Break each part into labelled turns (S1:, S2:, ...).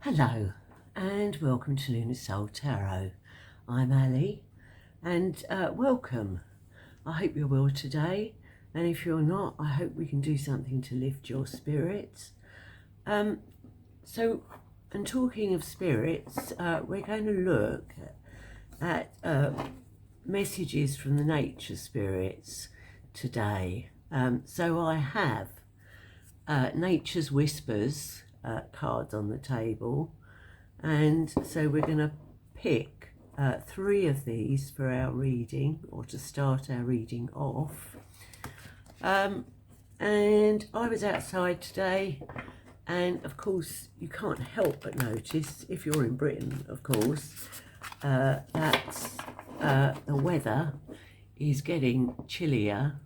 S1: Hello and welcome to Lunar Soul Tarot. I'm Ali and welcome. I hope you're well today, and if you're not, I hope we can do something to lift your spirits. And talking of spirits, we're going to look at messages from the nature spirits today. So I have Nature's Whispers cards on the table, and so we're going to pick 3 of these for our reading, or to start our reading off. And I was outside today, and of course you can't help but notice, if you're in Britain of course, that the weather is getting chillier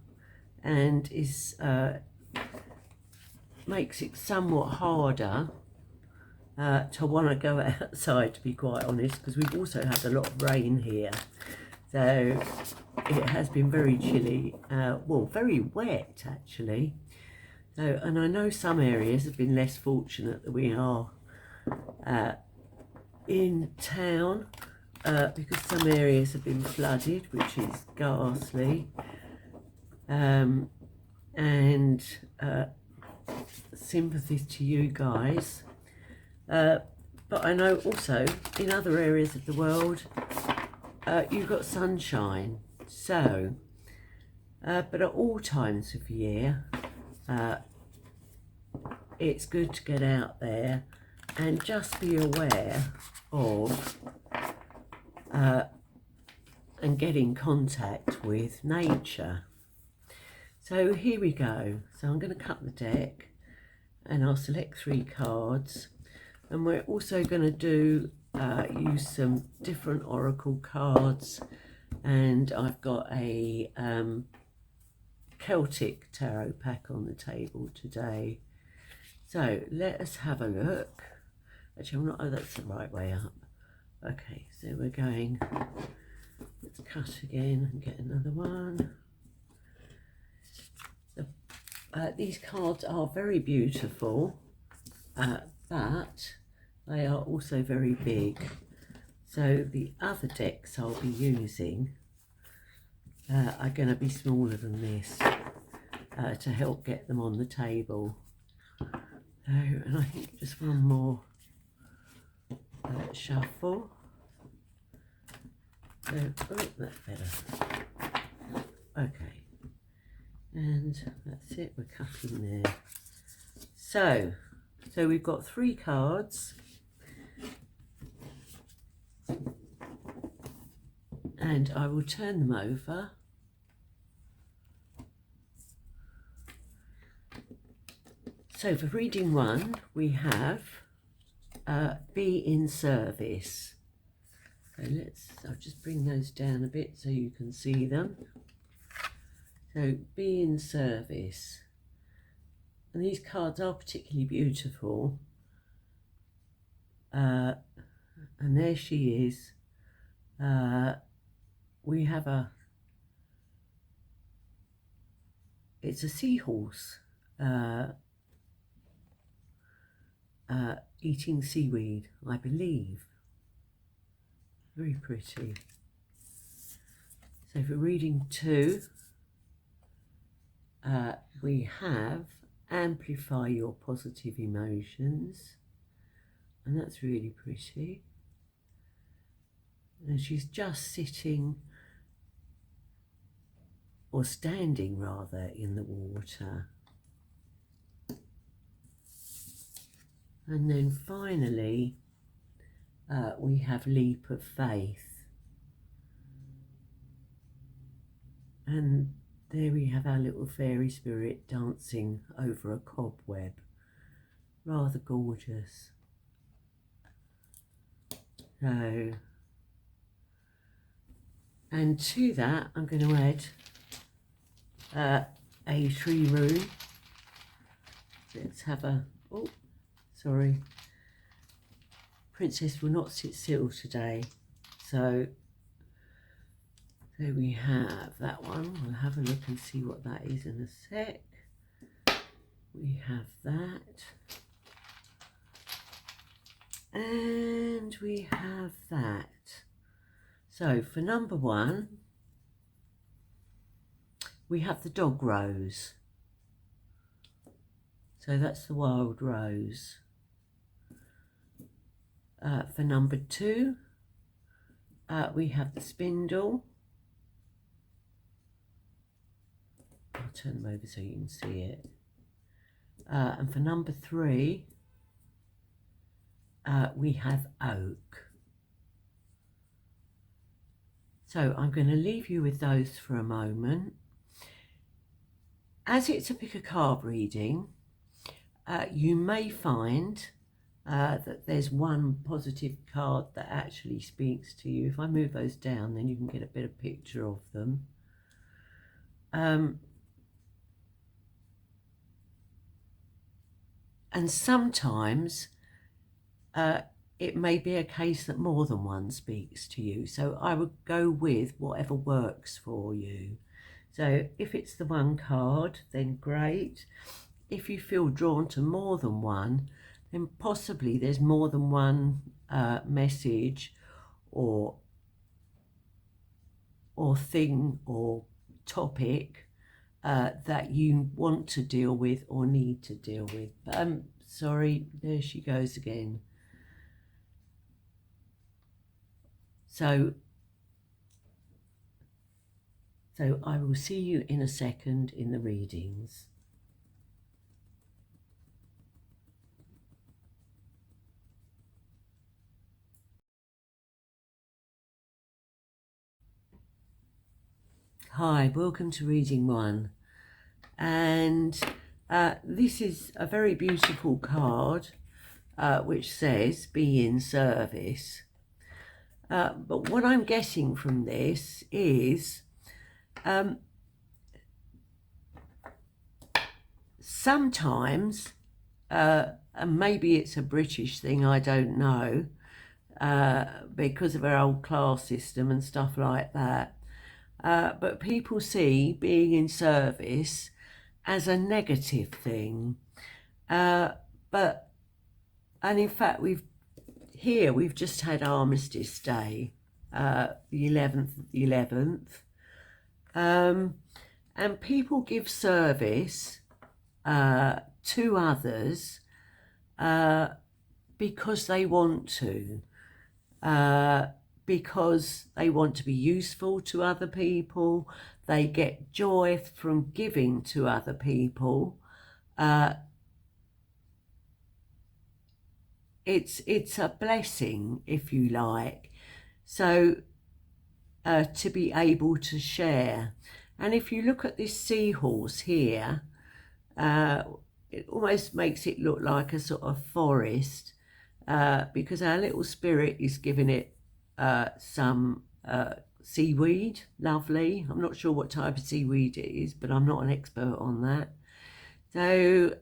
S1: and is makes it somewhat harder to want to go outside, to be quite honest, because we've also had a lot of rain here, so it has been very chilly, well, very wet actually. So, and I know some areas have been less fortunate than we are in town, because some areas have been flooded, which is ghastly, and sympathies to you guys, but I know also in other areas of the world you've got sunshine, so but at all times of year it's good to get out there and just be aware of and get in contact with nature. So here we go. So I'm going to cut the deck and I'll select 3 cards, and we're also going to do use some different oracle cards, and I've got a Celtic tarot pack on the table today. So let us have a look. Actually, I'm not, oh, that's the right way up. Okay, so we're going, let's cut again and get another one. These cards are very beautiful, but they are also very big. So the other decks I'll be using are going to be smaller than this to help get them on the table. And I think just one more shuffle. So, oh, that's better. Okay. And that's it, we're cutting there. So we've got 3 cards, and I will turn them over. So for reading 1, we have be in service. So I'll just bring those down a bit so you can see them. So be in service, and these cards are particularly beautiful, and there she is. We have it's a seahorse eating seaweed, I believe. Very pretty. So for reading 2, we have amplify your positive emotions, and that's really pretty. And she's just sitting, or standing rather, in the water. And then finally we have leap of faith, and there we have our little fairy spirit dancing over a cobweb. Rather gorgeous. So, and to that I'm going to add a tree rune. Let's have a, oh, sorry. Princess will not sit still today. So there we have that one. We'll have a look and see what that is in a sec. We have that. And we have that. So for number 1, we have the dog rose. So that's the wild rose. For number 2, we have the spindle. I'll turn them over so you can see it. And for number 3, we have oak. So I'm going to leave you with those for a moment. As it's a pick a card reading, you may find that there's one positive card that actually speaks to you. If I move those down, then you can get a better picture of them. And sometimes it may be a case that more than one speaks to you. So I would go with whatever works for you. So if it's the one card, then great. If you feel drawn to more than one, then possibly there's more than one message or thing or topic that you want to deal with or need to deal with. Sorry, there she goes again. So I will see you in a second in the readings. Hi, welcome to reading 1. And this is a very beautiful card which says be in service. But what I'm getting from this is sometimes, and maybe it's a British thing, I don't know, because of our old class system and stuff like that, but people see being in service as a negative thing. And in fact, we've just had Armistice Day, the 11th, and people give service to others because they want to, because they want to be useful to other people. They get joy from giving to other people. It's a blessing, if you like. So to be able to share. And if you look at this seahorse here, it almost makes it look like a sort of forest, because our little spirit is giving it some seaweed. Lovely. I'm not sure what type of seaweed it is, but I'm not an expert on that. So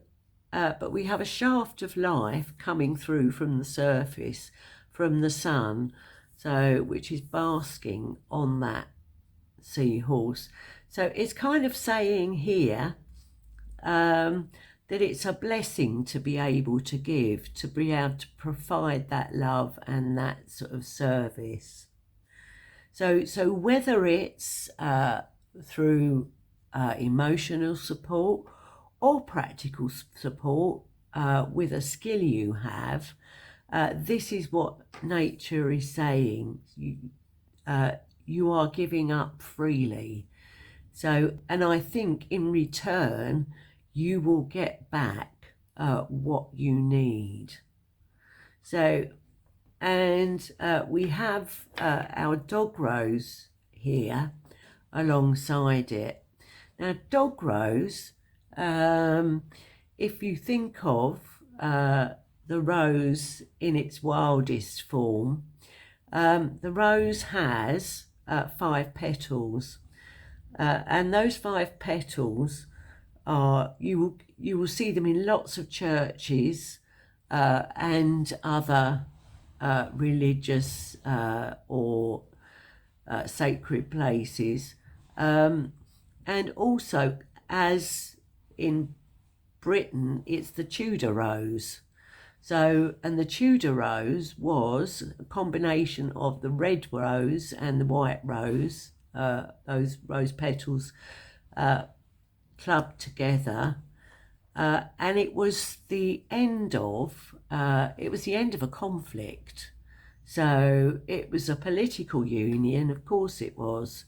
S1: but we have a shaft of life coming through from the surface, from the sun, so which is basking on that seahorse. So it's kind of saying here that it's a blessing to be able to give, to be able to provide that love and that sort of service. So whether it's through emotional support or practical support with a skill you have, this is what nature is saying. You are giving up freely. So, and I think in return, you will get back what you need. So, and we have our dog rose here alongside it. Now, dog rose, if you think of the rose in its wildest form, the rose has 5 petals, and those 5 petals are, you will see them in lots of churches and other religious or sacred places, and also, as in Britain, it's the Tudor rose. So, and the Tudor rose was a combination of the red rose and the white rose, those rose petals clubbed together. And it was the end of a conflict. So it was a political union, of course it was,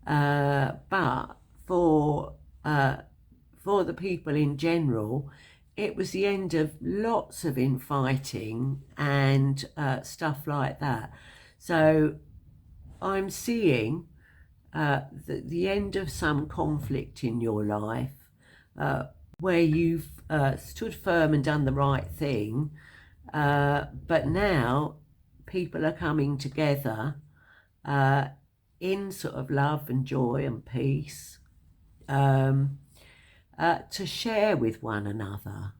S1: but for the people in general, it was the end of lots of infighting and stuff like that. So I'm seeing the end of some conflict in your life, where you've stood firm and done the right thing, but now people are coming together in sort of love and joy and peace, to share with one another.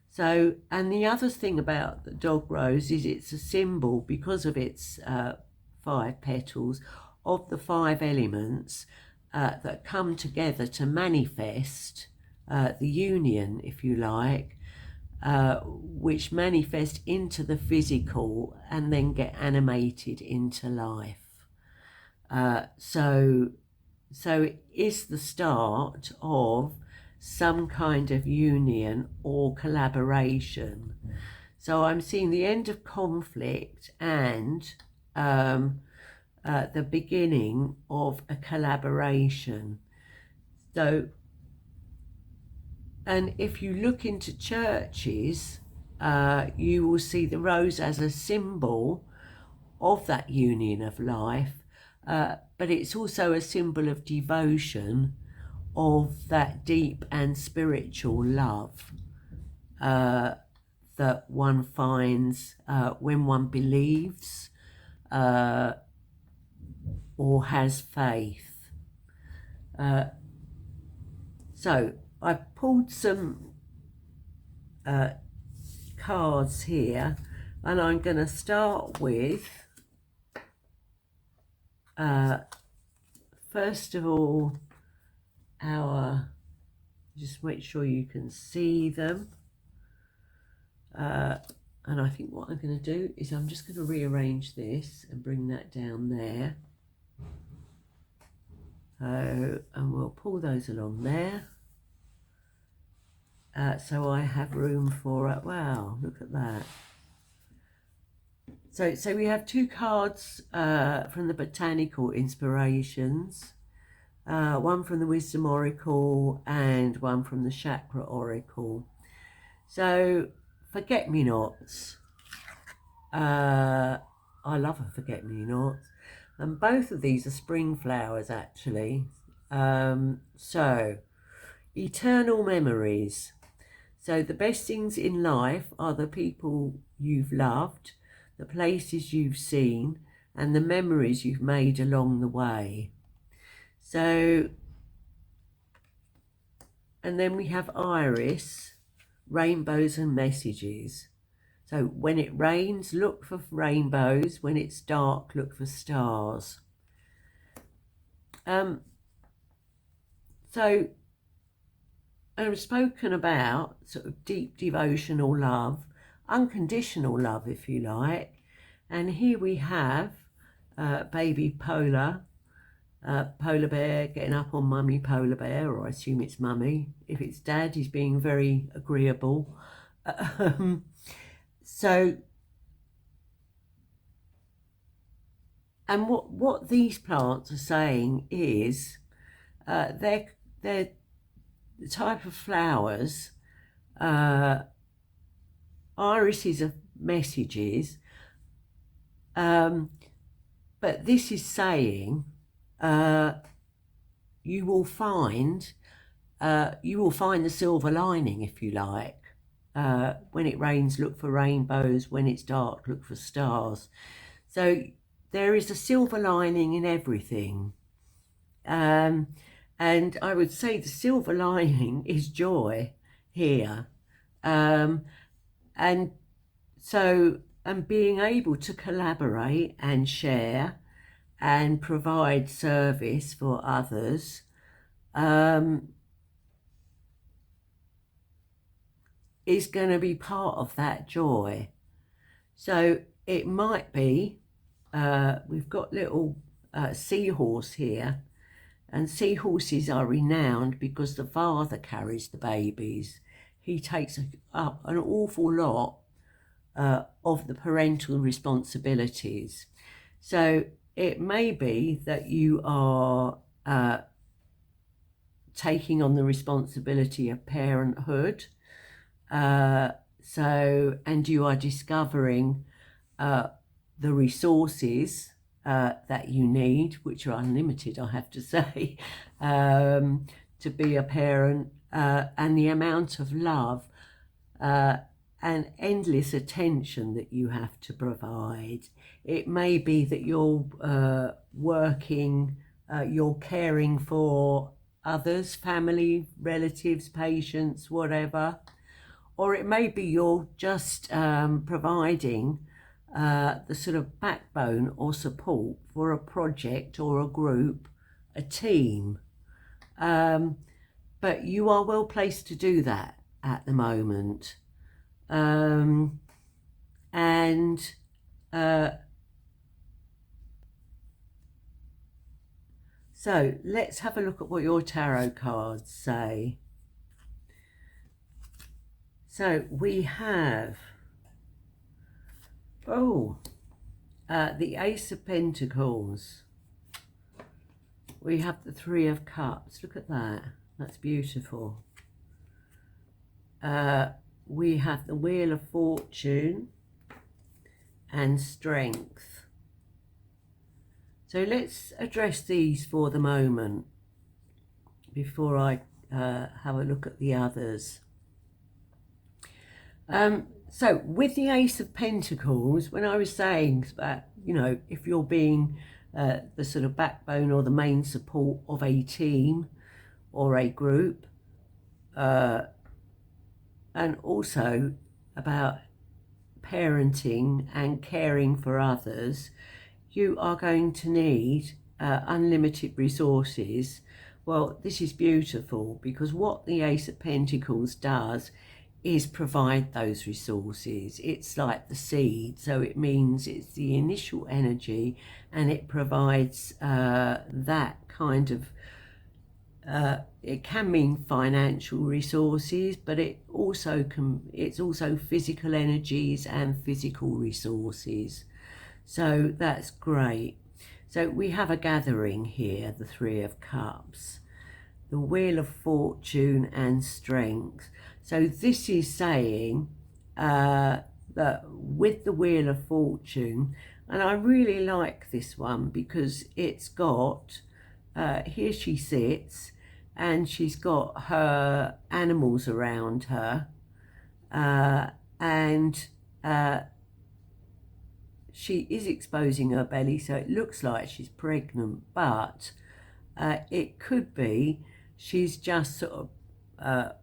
S1: So, and the other thing about the dog rose is it's a symbol, because of its 5 petals, of the 5 elements that come together to manifest the union, if you like, which manifest into the physical and then get animated into life. So it is the start of some kind of union or collaboration. So I'm seeing the end of conflict and the beginning of a collaboration. So, and if you look into churches, you will see the rose as a symbol of that union of life, but it's also a symbol of devotion, of that deep and spiritual love that one finds when one believes or has faith. So I've pulled some cards here, and I'm going to start with, first of all, just make sure you can see them. And I think what I'm going to do is I'm just going to rearrange this and bring that down there. And we'll pull those along there. So I have room for, wow, look at that. So we have 2 cards from the Botanical Inspirations, one from the Wisdom Oracle and one from the Chakra Oracle. So forget-me-nots. I love a forget-me-nots. And both of these are spring flowers, actually. So, eternal memories. So the best things in life are the people you've loved, the places you've seen, and the memories you've made along the way. So, and then we have Iris, rainbows and messages. So when it rains, look for rainbows. When it's dark, look for stars. So I've spoken about sort of deep devotional love, unconditional love, if you like. And here we have baby polar bear getting up on mummy polar bear, or I assume it's mummy. If it's dad, he's being very agreeable. So, and what these plants are saying is they're the type of flowers, irises of messages, but this is saying you will find the silver lining, if you like. When it rains, look for rainbows. When it's dark, look for stars. So there is a silver lining in everything. And I would say the silver lining is joy here. And being able to collaborate and share and provide service for others is going to be part of that joy. So it might be, we've got little seahorse here, and seahorses are renowned because the father carries the babies. He takes up an awful lot of the parental responsibilities. So it may be that you are taking on the responsibility of parenthood. And you are discovering the resources that you need, which are unlimited, I have to say, to be a parent, and the amount of love and endless attention that you have to provide. It may be that you're working, you're caring for others, family, relatives, patients, whatever. Or it may be you're just providing the sort of backbone or support for a project or a group, a team. But you are well placed to do that at the moment. So let's have a look at what your tarot cards say. So we have, the Ace of Pentacles. We have the Three of Cups. Look at that. That's beautiful. We have the Wheel of Fortune and Strength. So let's address these for the moment before I have a look at the others. So with the Ace of Pentacles, when I was saying that, you know, if you're being the sort of backbone or the main support of a team or a group, and also about parenting and caring for others, you are going to need unlimited resources. Well, this is beautiful, because what the Ace of Pentacles does is provide those resources. It's like the seed, so it means it's the initial energy, and it provides that kind of it can mean financial resources, but it's also physical energies and physical resources. So that's great. So we have a gathering here, the Three of Cups, the Wheel of Fortune and Strength. So this is saying that with the Wheel of Fortune, and I really like this one because it's got, here she sits and she's got her animals around her, and she is exposing her belly, so it looks like she's pregnant, but it could be she's just sort of,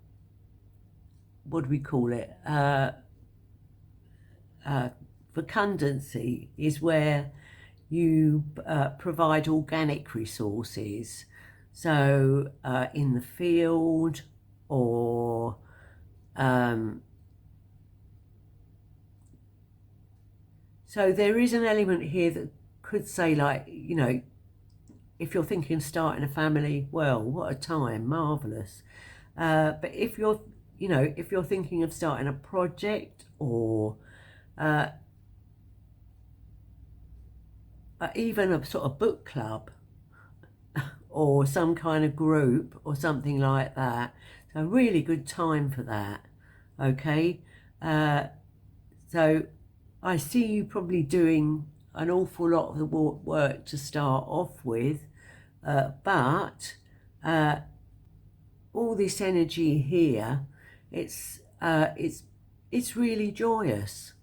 S1: what do we call it? Fecundancy is where you provide organic resources. So in the field, or so there is an element here that could say, like, you know, if you're thinking of starting a family, well, what a time, marvellous. But if you're, you know, if you're thinking of starting a project, or even a sort of book club, or some kind of group or something like that, so a really good time for that. Okay, so I see you probably doing an awful lot of the work to start off with, but all this energy here, it's really joyous,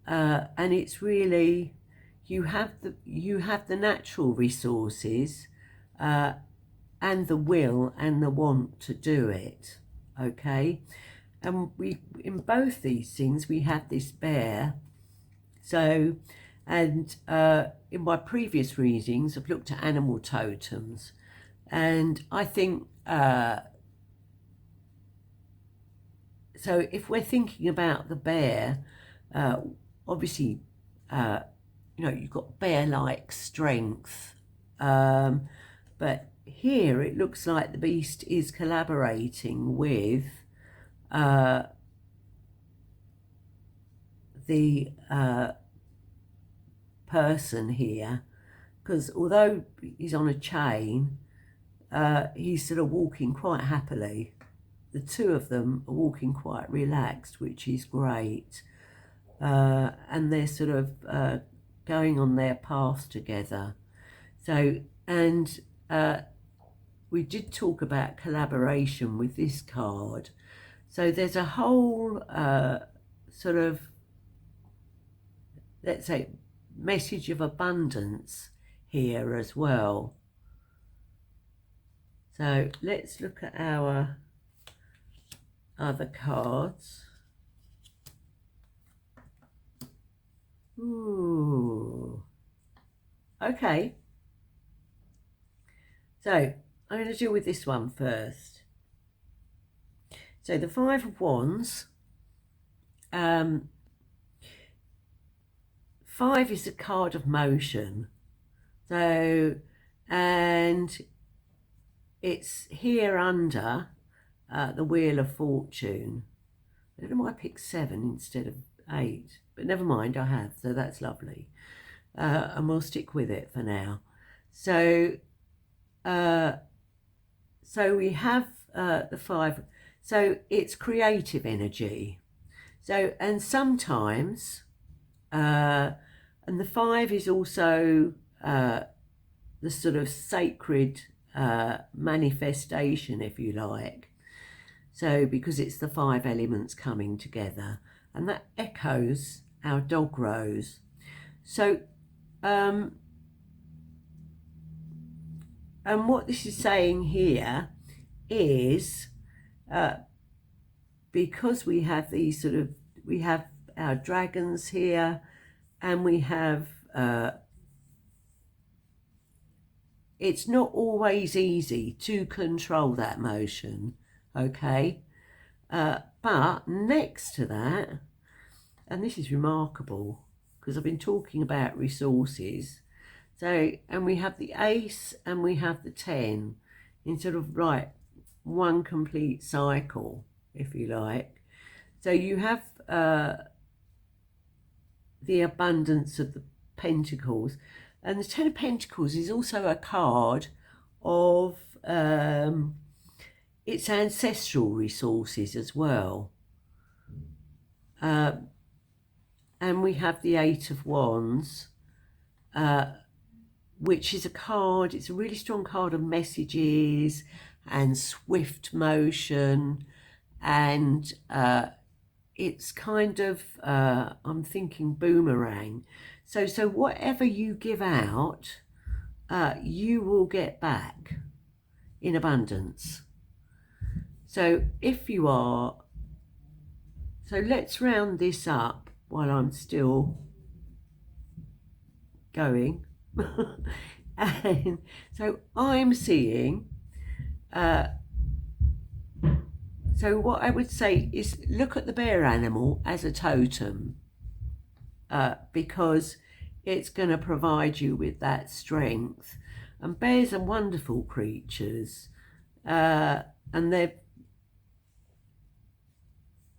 S1: and it's really, you have the natural resources, and the will and the want to do it. Okay, and we, in both these things, we have this bear. So, and in my previous readings, I've looked at animal totems, and I think so if we're thinking about the bear, obviously, you know, you've got bear-like strength, but here it looks like the beast is collaborating with the person here, because although he's on a chain, he's sort of walking quite happily. The two of them are walking quite relaxed, which is great, and they're sort of going on their path together. So, and we did talk about collaboration with this card. So there's a whole sort of, let's say, message of abundance here as well. So let's look at our other cards. Ooh. Okay. So I'm going to deal with this one first. So the Five of Wands. 5 is a card of motion. So, and it's here under the Wheel of Fortune. I don't know why I picked 7 instead of 8, but never mind, I have, so that's lovely. And we'll stick with it for now. So, so we have the 5. So it's creative energy. So, and sometimes, and the 5 is also the sort of sacred manifestation, if you like. So, because it's the 5 elements coming together, and that echoes our dog rose. So, and what this is saying here is, because we have these sort of, we have our dragons here, and we have, it's not always easy to control that motion, okay? But next to that, and this is remarkable, because I've been talking about resources, so, and we have the Ace and we have the 10 in sort of like one complete cycle, if you like. So you have the abundance of the Pentacles, and the 10 of Pentacles is also a card of its ancestral resources as well. And we have the 8 of Wands, which is a card, it's a really strong card of messages and swift motion, and it's kind of, I'm thinking boomerang. So whatever you give out, you will get back in abundance. So if you are, so let's round this up while I'm still going. And so I'm seeing, so what I would say is look at the bear animal as a totem, because it's going to provide you with that strength. And bears are wonderful creatures, and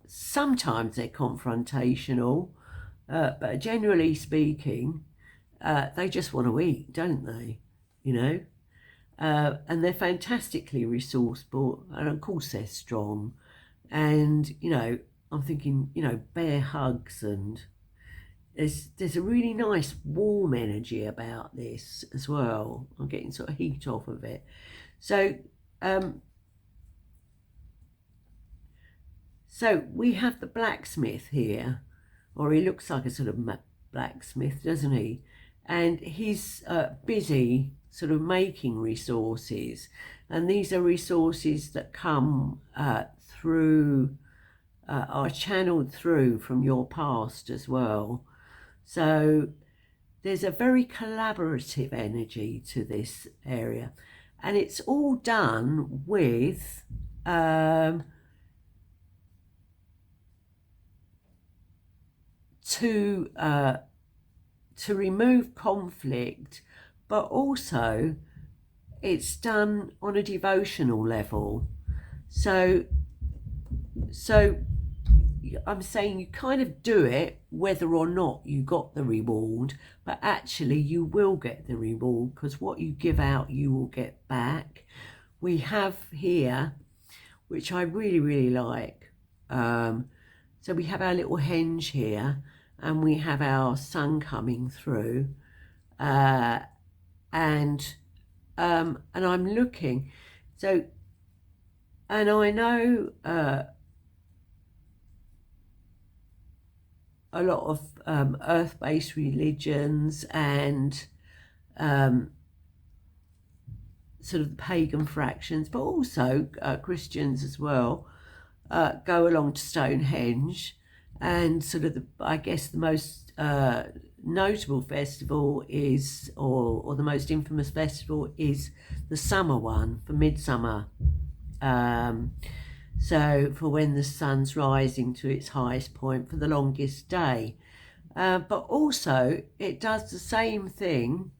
S1: sometimes they're confrontational, but generally speaking, they just want to eat, don't they? You know, and they're fantastically resourceful, and of course they're strong. And you know, I'm thinking, you know, bear hugs, and there's a really nice warm energy about this as well. I'm getting sort of heat off of it. So so we have the blacksmith here, or he looks like a sort of blacksmith, doesn't he? And he's busy sort of making resources, and these are resources that come through, are channeled through from your past as well. So there's a very collaborative energy to this area, and it's all done with to remove conflict, but also it's done on a devotional level. So I'm saying you kind of do it whether or not you got the reward, but actually you will get the reward, because what you give out you will get back. We have here, which I really like, so we have our little henge here, and we have our sun coming through, and I'm looking, so, and I know a lot of earth-based religions and sort of pagan fractions, but also Christians as well, go along to Stonehenge, and sort of I guess the most notable festival is, or the most infamous festival is the summer one for midsummer. So for when the sun's rising to its highest point for the longest day. But also it does the same thing,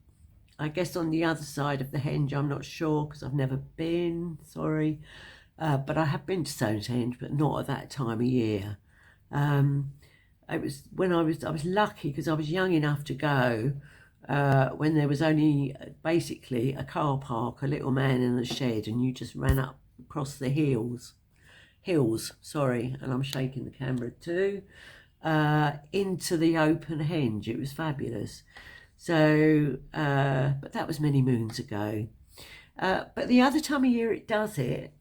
S1: I guess, on the other side of the henge. I'm not sure because I've never been, sorry. But I have been to Stonehenge, but not at that time of year. It was when I was lucky because I was young enough to go when there was only basically a car park, a little man in a shed, and you just ran up across the hills, and I'm shaking the camera too, into the open henge. It was fabulous. So, but that was many moons ago. But the other time of year it does it,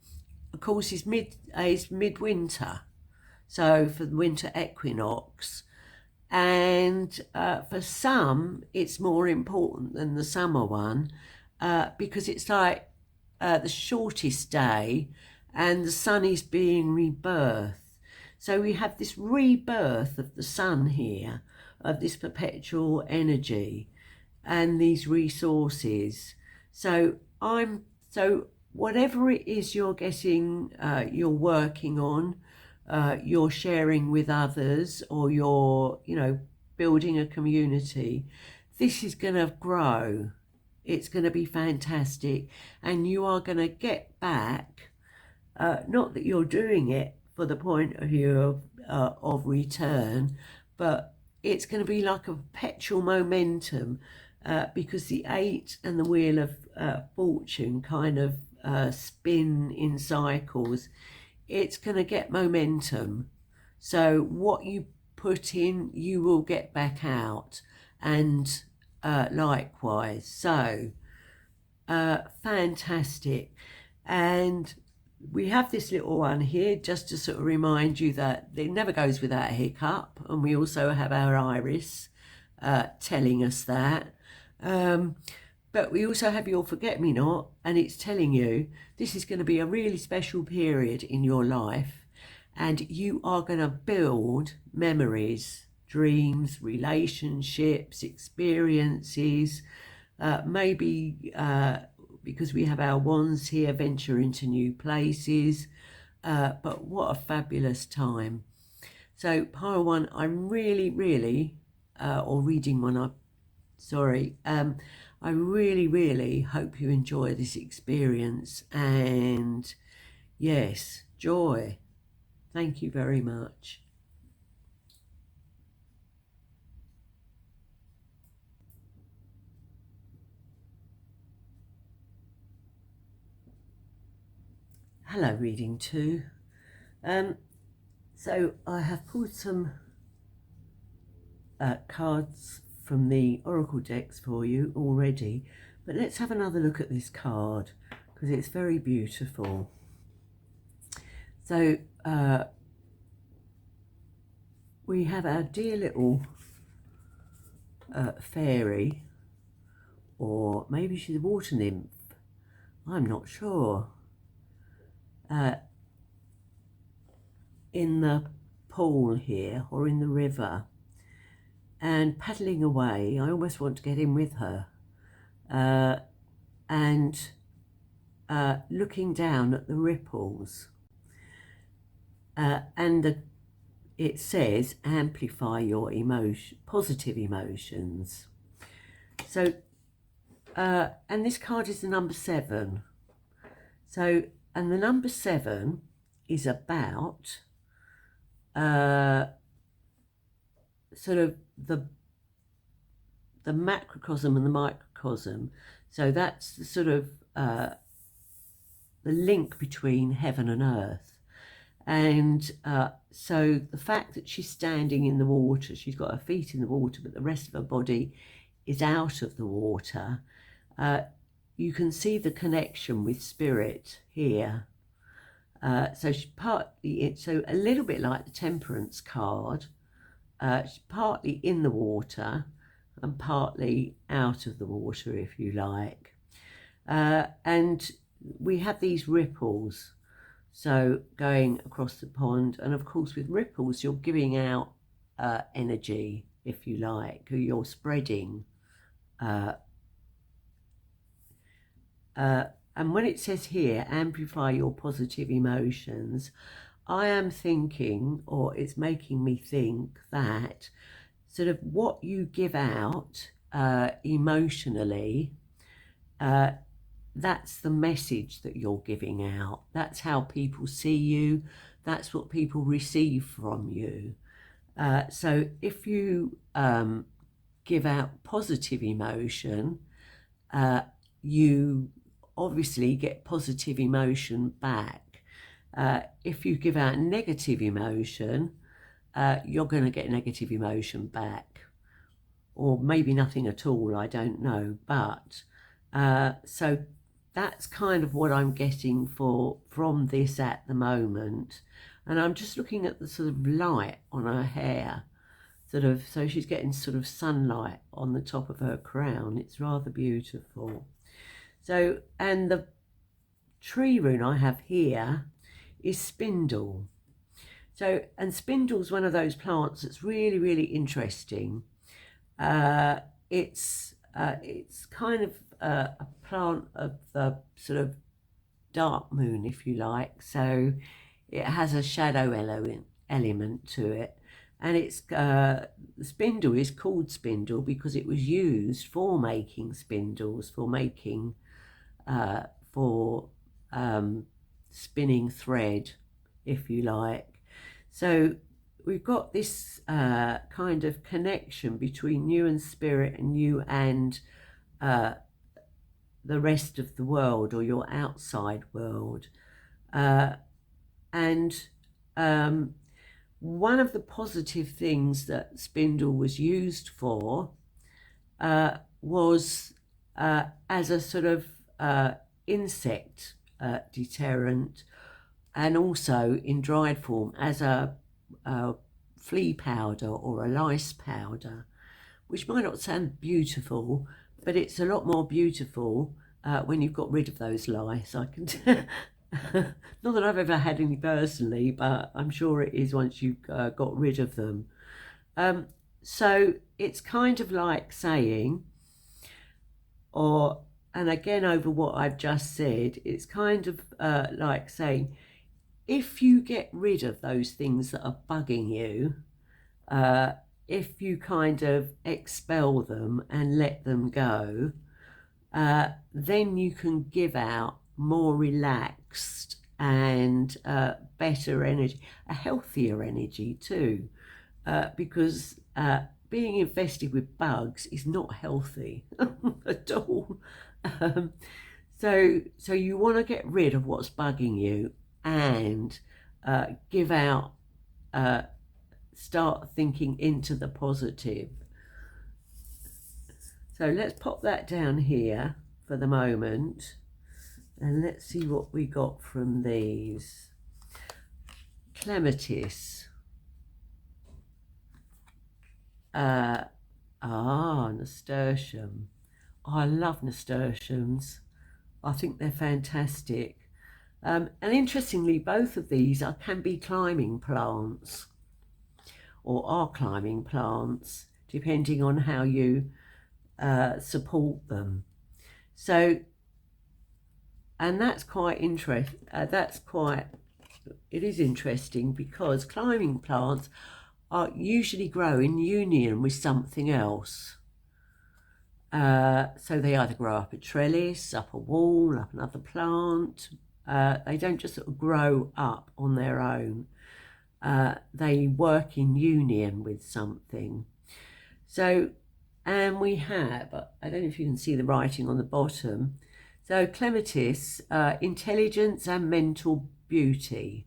S1: of course, is midwinter. So for the winter equinox, and for some it's more important than the summer one, because it's like the shortest day, and the sun is being rebirthed. So we have this rebirth of the sun here, of this perpetual energy and these resources. So whatever it is you're getting, you're working on, you're sharing with others, or you're, building a community, this is going to grow. It's going to be fantastic, and you are going to get back, not that you're doing it for the point of view of return, but it's going to be like a perpetual momentum, because the 8 and the wheel of fortune kind of spin in cycles. It's going to get momentum. So what you put in, you will get back out, and likewise. So fantastic. And we have this little one here just to sort of remind you that it never goes without a hiccup, and we also have our Iris telling us that. But we also have your forget-me-not, and it's telling you this is going to be a really special period in your life, and you are going to build memories, dreams, relationships, experiences, maybe because we have our wands here, venture into new places, but what a fabulous time. So pile one, I'm really, or reading one, I really hope you enjoy this experience, and yes, joy. Thank you very much. Hello, reading two. So I have pulled some cards from the oracle decks for you already, but let's have another look at this card because it's very beautiful. So we have our dear little fairy, or maybe she's a water nymph, I'm not sure, in the pool here, or in the river, and paddling away. I almost want to get in with her, and looking down at the ripples, and it says amplify your positive emotions. So, and this card is the number 7. So, and the number 7 is about sort of the macrocosm and the microcosm. So that's the sort of the link between heaven and earth. And so the fact that she's standing in the water, she's got her feet in the water, but the rest of her body is out of the water. You can see the connection with spirit here. So she's partly, so a little bit like the Temperance card, she's partly in the water and partly out of the water, if you like. And we have these ripples, so going across the pond, and of course with ripples you're giving out energy, if you like, or you're spreading. And when it says here, amplify your positive emotions, I am thinking, or it's making me think, that sort of what you give out emotionally, that's the message that you're giving out. That's how people see you. That's what people receive from you. So if you give out positive emotion, you obviously get positive emotion back. If you give out negative emotion, you're going to get negative emotion back, or maybe nothing at all, I don't know. But so that's kind of what I'm getting from this at the moment. And I'm just looking at the sort of light on her hair, sort of, so she's getting sort of sunlight on the top of her crown. It's rather beautiful. So, and the tree rune I have here is spindle. So, and spindle's one of those plants that's really, really interesting. It's kind of a plant of the sort of dark moon, if you like. So it has a shadow element to it. And it's the spindle is called spindle because it was used for making spindles, for making spinning thread, if you like. So we've got this kind of connection between you and spirit, and you and the rest of the world, or your outside world. And one of the positive things that spindle was used for was as a sort of insect deterrent, and also in dried form as a flea powder or a lice powder, which might not sound beautiful, but it's a lot more beautiful when you've got rid of those lice. I can not that I've ever had any personally, but I'm sure it is once you've got rid of them. So it's kind of like saying, and again over what I've just said, it's kind of like saying, if you get rid of those things that are bugging you, if you kind of expel them and let them go, then you can give out more relaxed and better energy, a healthier energy too, because being infested with bugs is not healthy at all. So you want to get rid of what's bugging you and give out, start thinking into the positive. So let's pop that down here for the moment, and let's see what we got from these. Clematis. Nasturtium. I love nasturtiums. I think they're fantastic. And interestingly, both of these can be climbing plants, or are climbing plants, depending on how you support them. So, and that's quite interesting. That's quite it is interesting because climbing plants are usually grow in union with something else. So they either grow up a trellis, up a wall, up another plant. They don't just sort of grow up on their own. They work in union with something. So, and we have, I don't know if you can see the writing on the bottom. So clematis, intelligence and mental beauty.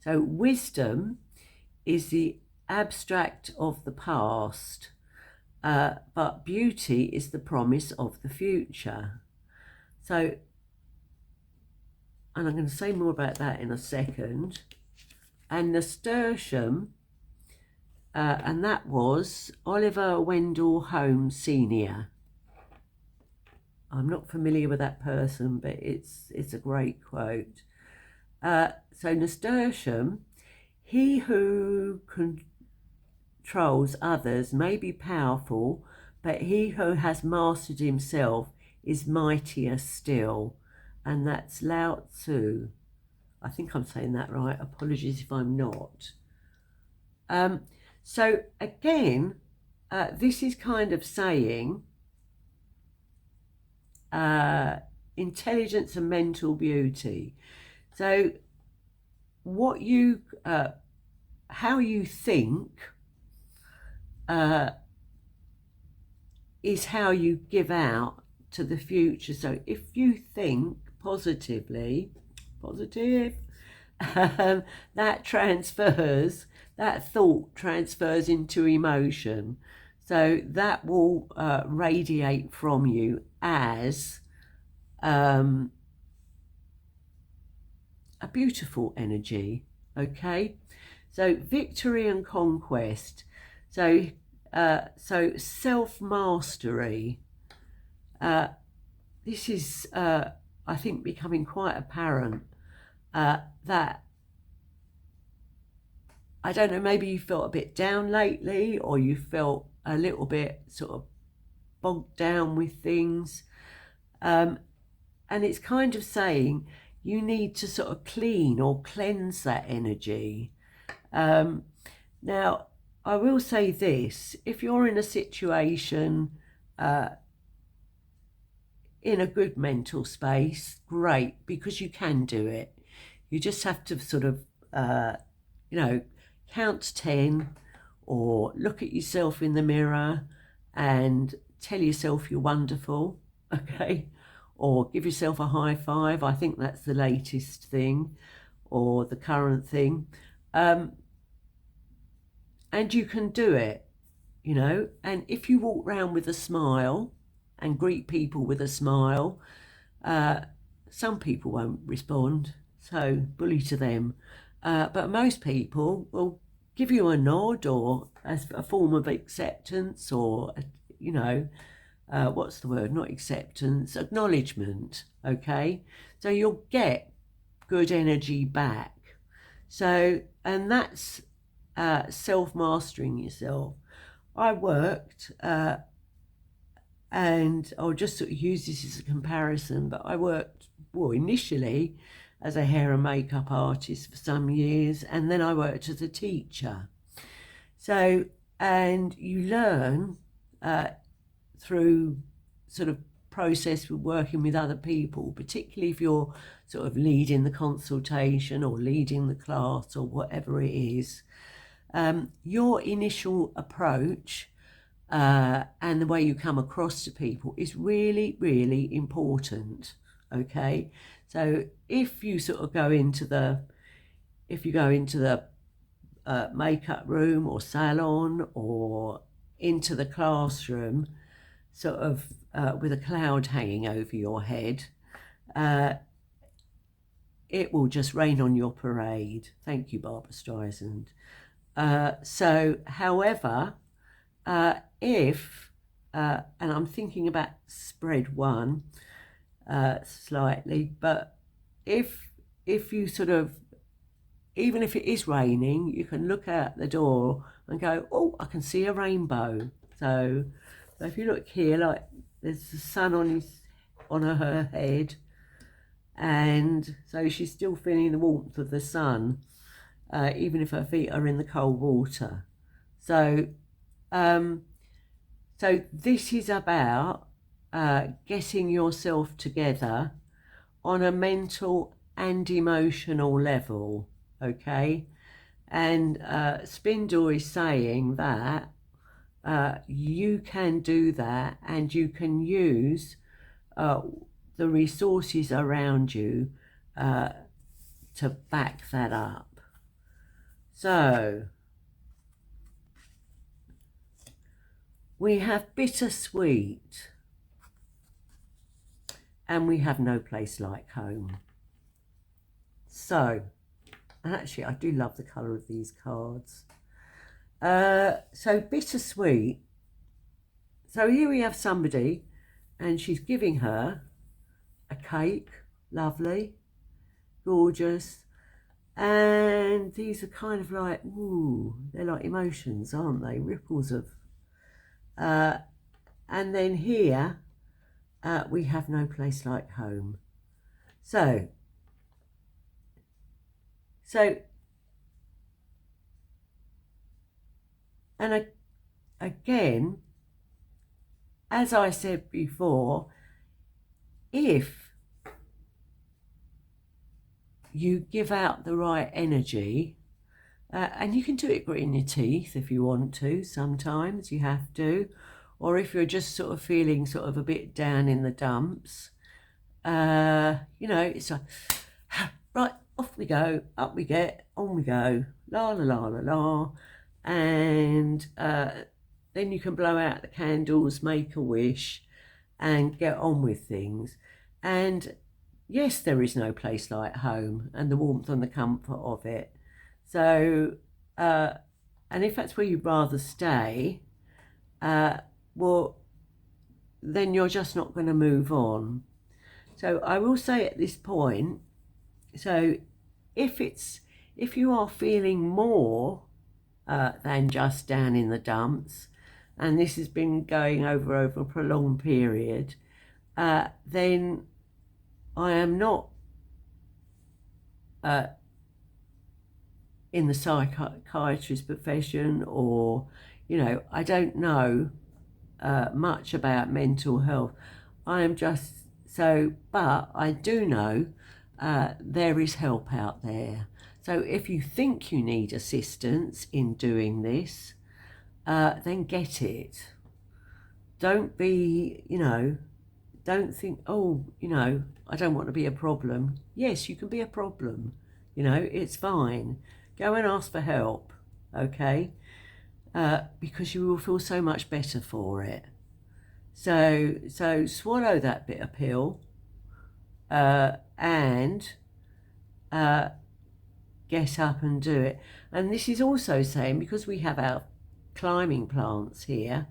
S1: So wisdom is the abstract of the past, but beauty is the promise of the future. So, and I'm going to say more about that in a second. And nasturtium, and that was Oliver Wendell Holmes Sr. I'm not familiar with that person, but it's a great quote. So nasturtium, he who controls others may be powerful, but he who has mastered himself is mightier still. And that's Lao Tzu. I think I'm saying that right. Apologies if I'm not. So again, this is kind of saying intelligence and mental beauty. So what you, how you think is how you give out to the future. So if you think positively, that transfers, that thought transfers into emotion. So that will radiate from you as a beautiful energy, okay? So victory and conquest. So self-mastery. This is, I think, becoming quite apparent that, I don't know, maybe you felt a bit down lately, or you felt a little bit sort of bogged down with things. And it's kind of saying you need to sort of clean or cleanse that energy. Now, I will say this, if you're in a situation in a good mental space, great, because you can do it. You just have to sort of, you know, count to 10 or look at yourself in the mirror and tell yourself you're wonderful, okay? Or give yourself a high five. I think that's the latest thing, or the current thing. And you can do it, you know. And if you walk around with a smile and greet people with a smile, some people won't respond, so bully to them. But most people will give you a nod, or as a form of acceptance, or, you know, what's the word? Not acceptance, acknowledgement, okay? So you'll get good energy back. So, and that's self-mastering yourself. I worked, and I'll just sort of use this as a comparison, but I worked, well, initially as a hair and makeup artist for some years, and then I worked as a teacher. So, and you learn through sort of process with working with other people, particularly if you're sort of leading the consultation or leading the class or whatever it is, your initial approach and the way you come across to people is really, really important, okay? So if you sort of go into the, makeup room or salon or into the classroom, sort of with a cloud hanging over your head, it will just rain on your parade. Thank you, Barbara Streisand. So, however, if, and I'm thinking about spread one slightly, but if you sort of, even if it is raining, you can look out the door and go, oh, I can see a rainbow. So if you look here, like there's the sun on her head, and so she's still feeling the warmth of the sun, even if her feet are in the cold water. So so this is about getting yourself together on a mental and emotional level, okay? And Spindle is saying that you can do that, and you can use the resources around you to back that up. So we have bittersweet, and we have no place like home. So, and actually I do love the colour of these cards. So bittersweet. So here we have somebody, and she's giving her a cake, lovely, gorgeous, and these are kind of like, ooh, they're like emotions, aren't they? Ripples of, and then here we have no place like home. So and again, as I said before, if you give out the right energy, and you can do it gritting your teeth if you want to, sometimes you have to, or if you're just sort of feeling sort of a bit down in the dumps, you know, it's like, right, off we go, up we get, on we go, la la la la la, and then you can blow out the candles, make a wish, and get on with things. And yes, there is no place like home, and the warmth and the comfort of it. So, and if that's where you'd rather stay, well, then you're just not going to move on. So I will say at this point, so if you are feeling more than just down in the dumps, and this has been going over a prolonged period, then I am not in the psychiatrist profession, or, you know, I don't know much about mental health. I am just so, but I do know there is help out there. So if you think you need assistance in doing this, then get it. Don't be, you know, don't think, oh, you know, I don't want to be a problem. Yes, you can be a problem. You know, it's fine. Go and ask for help, okay? Because you will feel so much better for it. So swallow that bitter pill, and get up and do it. And this is also saying, because we have our climbing plants here,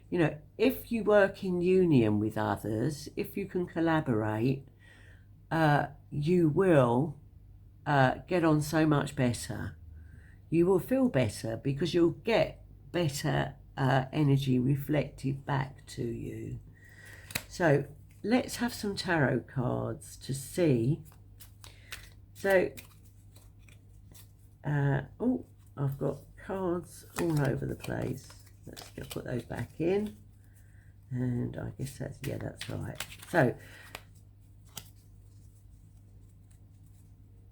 S1: you know, if you work in union with others, if you can collaborate, you will get on so much better. You will feel better because you'll get better energy reflected back to you. So let's have some tarot cards to see. So, oh, I've got cards all over the place. Let's just put those back in. And I guess that's, yeah, that's right. So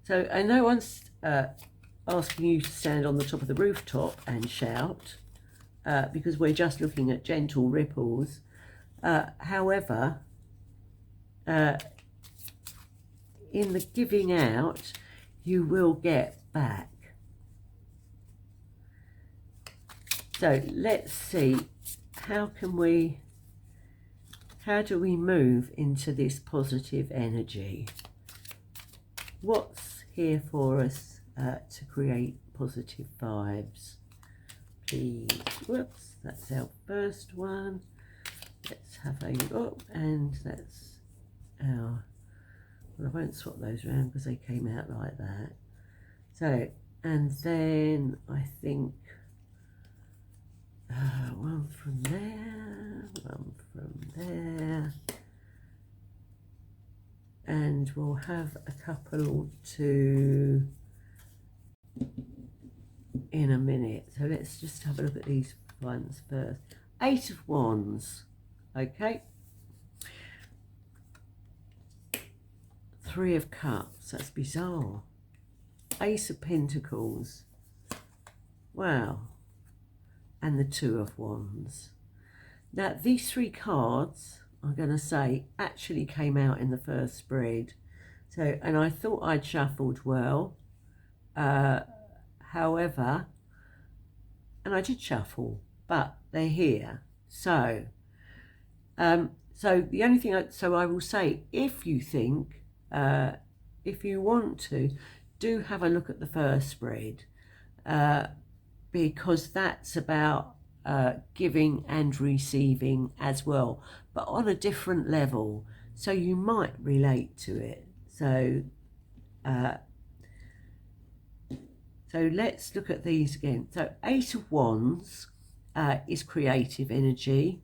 S1: and no one's asking you to stand on the top of the rooftop and shout, because we're just looking at gentle ripples. However, in the giving out, you will get back. So let's see, how do we move into this positive energy? What's here for us to create positive vibes? Please, whoops, that's our first one. Let's have a look, and that's our, well, I won't swap those around because they came out like that. So, and then I think one from there, one from there, and we'll have a couple to in a minute. So let's just have a look at these ones first. 8 of Wands, okay. 3 of Cups, that's bizarre. Ace of Pentacles, wow, and the 2 of Wands. Now these 3 cards, I'm going to say, actually came out in the first spread. So, and I thought I'd shuffled well. However, and I did shuffle, but they're here. So, so the only thing, so I will say, if you think, if you want to, do have a look at the first spread, because that's about giving and receiving as well, but on a different level, so you might relate to it. So so let's look at these again. So 8 of Wands is creative energy,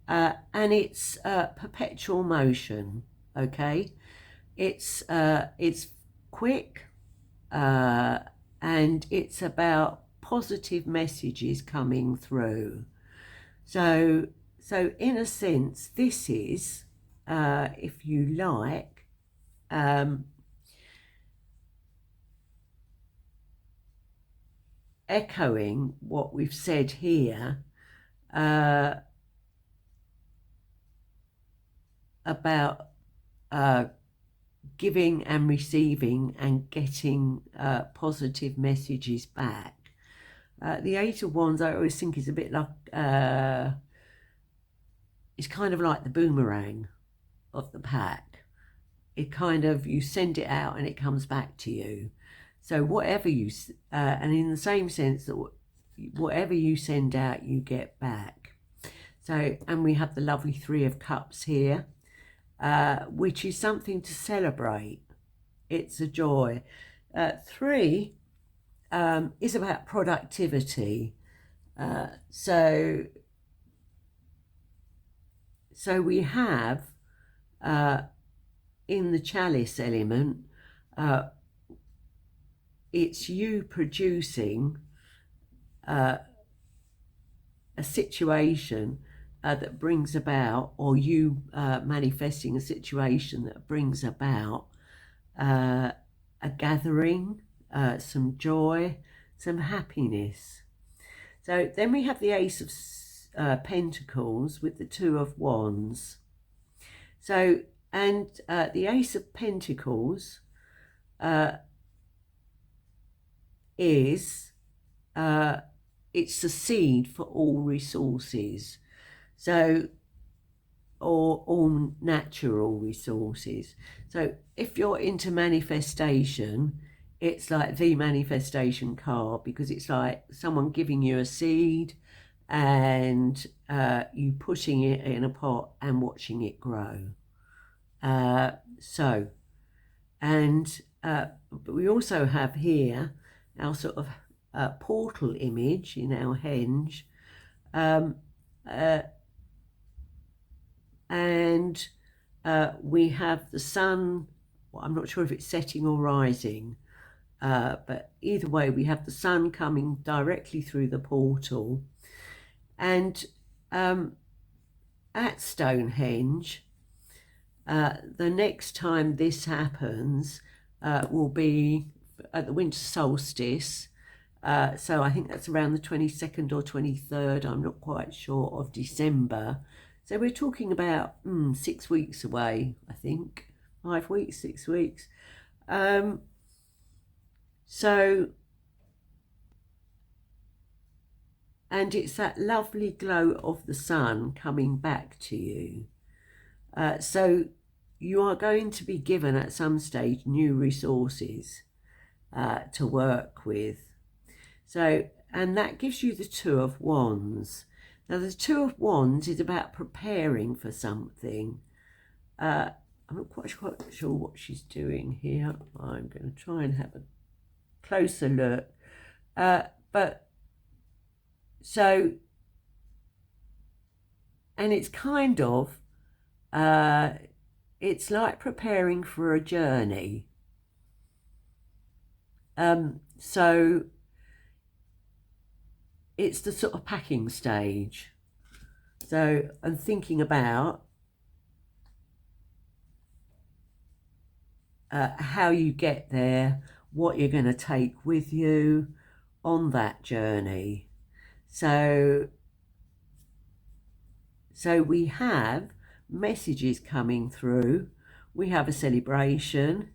S1: and it's perpetual motion, okay. It's quick, and it's about positive messages coming through. So in a sense, this is, if you like, echoing what we've said here about giving and receiving and getting positive messages back. The 8 of Wands, I always think, is a bit like, it's kind of like the boomerang of the pack. It kind of, you send it out and it comes back to you. So whatever you, and in the same sense that whatever you send out, you get back. So, and we have the lovely 3 of Cups here, which is something to celebrate. It's a joy. 3 is about productivity. So we have in the chalice element, it's you producing a situation that brings about, or you manifesting a situation that brings about a gathering, some joy, some happiness. So then we have the Ace of Pentacles with the 2 of Wands. So, and the Ace of Pentacles is, it's the seed for all resources. So, or all natural resources. So if you're into manifestation, it's like the manifestation card, because it's like someone giving you a seed and you putting it in a pot and watching it grow. So, and but we also have here our sort of portal image in our henge, and we have the sun. Well, I'm not sure if it's setting or rising, but either way we have the sun coming directly through the portal. And at Stonehenge, the next time this happens will be at the winter solstice. So I think that's around the 22nd or 23rd, I'm not quite sure, of December. So we're talking about 6 weeks away, I think. 5 weeks, 6 weeks. So, and it's that lovely glow of the sun coming back to you. So you are going to be given at some stage new resources to work with. So, and that gives you the 2 of Wands. Now the 2 of Wands is about preparing for something. I'm not quite sure what she's doing here. I'm going to try and have a closer look. But so, and it's kind of it's like preparing for a journey. So it's the sort of packing stage. So I'm thinking about how you get there, what you're going to take with you on that journey. So we have messages coming through, we have a celebration,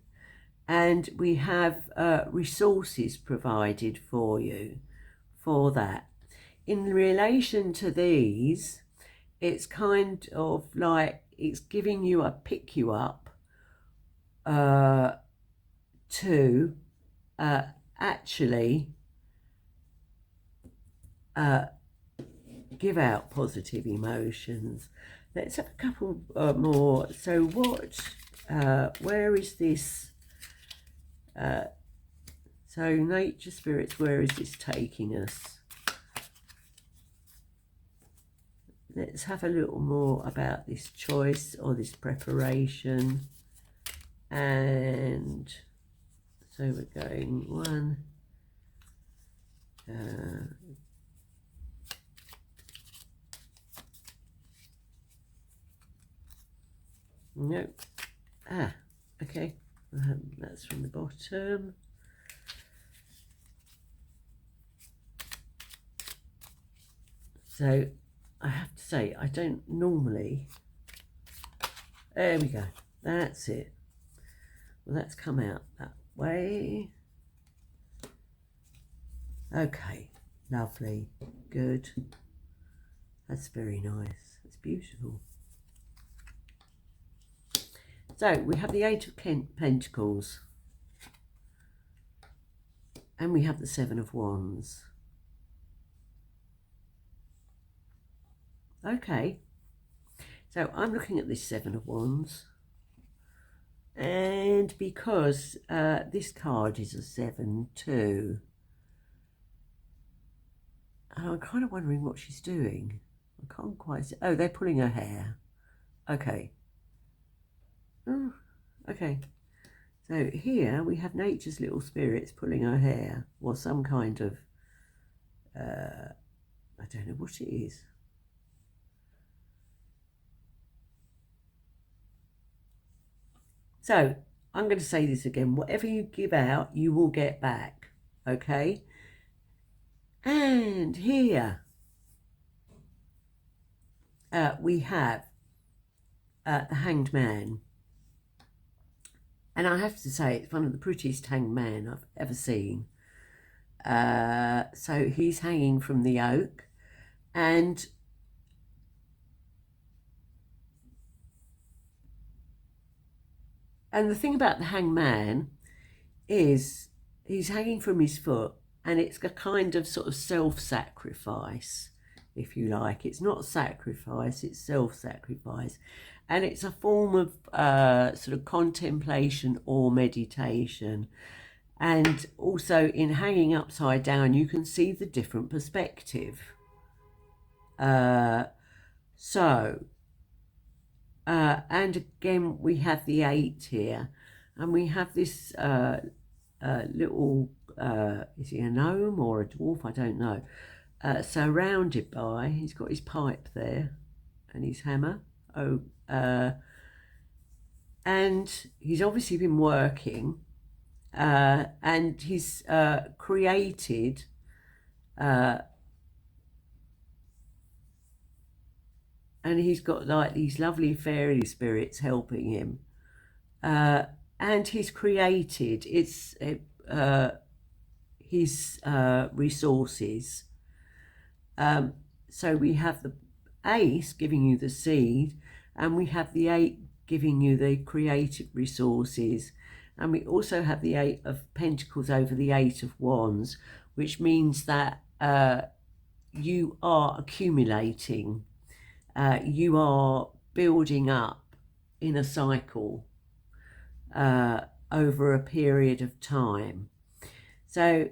S1: and we have resources provided for you for that. In relation to these, it's kind of like it's giving you a pick you up to actually give out positive emotions. Let's have a couple more. So where is this? So nature spirits, where is this taking us? Let's have a little more about this choice or this preparation. And so we're going one, no, okay, that's from the bottom. So I have to say, I don't normally, there we go, that's it. Well, that's come out that way. Okay, lovely, good. That's very nice, that's beautiful. So we have the Eight of Pentacles. And we have the Seven of Wands. Okay, so I'm looking at this Seven of Wands. And because this card is a 7 too, and I'm kind of wondering what she's doing. I can't quite see. Oh, they're pulling her hair. Okay. Oh, okay. So here we have nature's little spirits pulling her hair, or some kind of, I don't know what it is. So I'm going to say this again. Whatever you give out, you will get back. Okay. And here we have the Hanged Man. And I have to say, it's one of the prettiest hanged men I've ever seen. So he's hanging from the oak. And the thing about the Hanged Man is he's hanging from his foot, and it's a kind of sort of self-sacrifice, if you like. It's not sacrifice, it's self-sacrifice. And it's a form of sort of contemplation or meditation. And also in hanging upside down, you can see the different perspective. And again, we have the 8 here. And we have this little, is he a gnome or a dwarf? I don't know. Surrounded by, he's got his pipe there and his hammer. And he's obviously been working, and he's created and he's got like these lovely fairy spirits helping him, and he's created his resources. So we have the Ace giving you the seed, and we have the 8 giving you the creative resources, and we also have the 8 of Pentacles over the 8 of Wands, which means that you are accumulating, you are building up in a cycle over a period of time. So,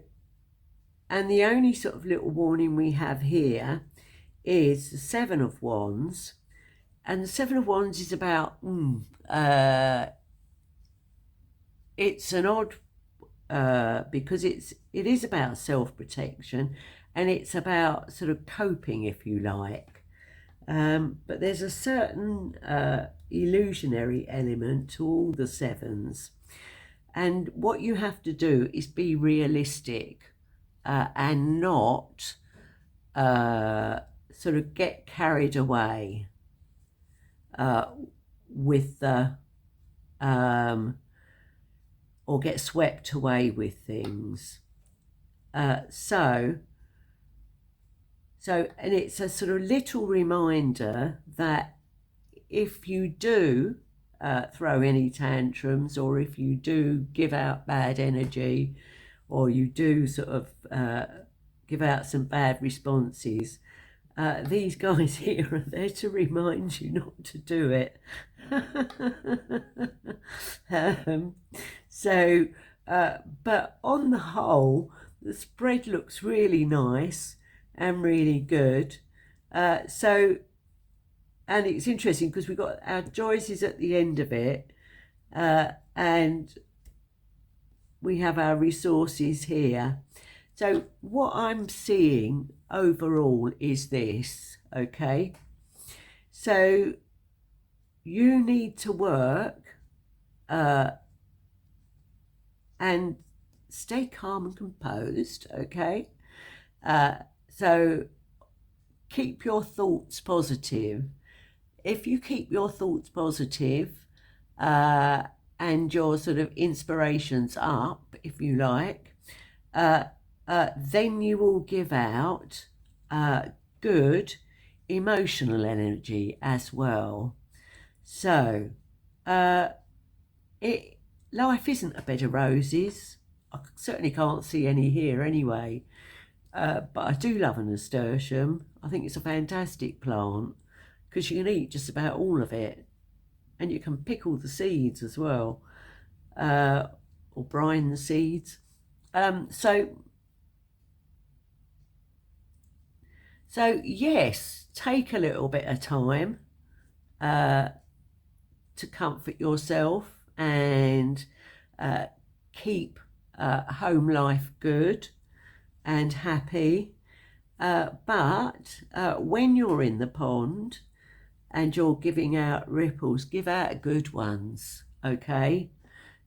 S1: and the only sort of little warning we have here is the 7 of Wands, And the Seven of Wands is about, it's an odd, because it is about self-protection, and it's about sort of coping, if you like. But there's a certain illusionary element to all the sevens. And what you have to do is be realistic and not sort of get carried away with the, or get swept away with things. So, and it's a sort of little reminder that if you do throw any tantrums, or if you do give out bad energy, or you do sort of give out some bad responses, these guys here are there to remind you not to do it. But on the whole, the spread looks really nice and really good. And it's interesting because we've got our choices at the end of it, and we have our resources here. So what I'm seeing overall is this, okay? So you need to work and stay calm and composed, okay? So keep your thoughts positive. If you keep your thoughts positive and your sort of inspirations up, if you like, then you will give out good emotional energy as well. So life isn't a bed of roses. I certainly can't see any here anyway, but I do love a nasturtium. I think it's a fantastic plant because you can eat just about all of it, and you can pickle the seeds as well, or brine the seeds. So yes, take a little bit of time to comfort yourself and keep home life good and happy. But when you're in the pond and you're giving out ripples, give out good ones, okay?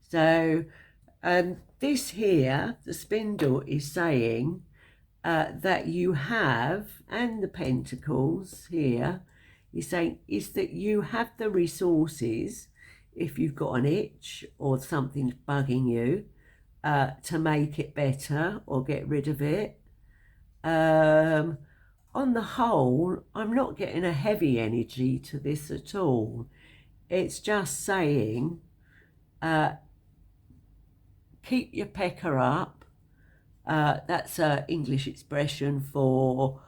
S1: So this here, the spindle, is saying that you have, and the pentacles here is saying, is that you have the resources, if you've got an itch or something's bugging you, to make it better or get rid of it. On the whole, I'm not getting a heavy energy to this at all. It's just saying, keep your pecker up. That's an English expression for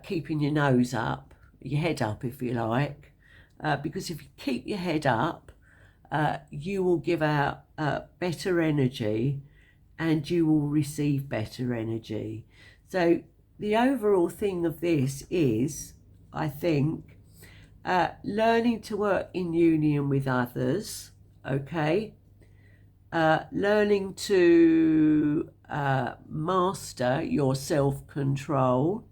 S1: keeping your nose up, your head up, if you like. Because if you keep your head up, you will give out better energy and you will receive better energy. So the overall thing of this is, I think, learning to work in union with others, okay? Learning to master your self-control,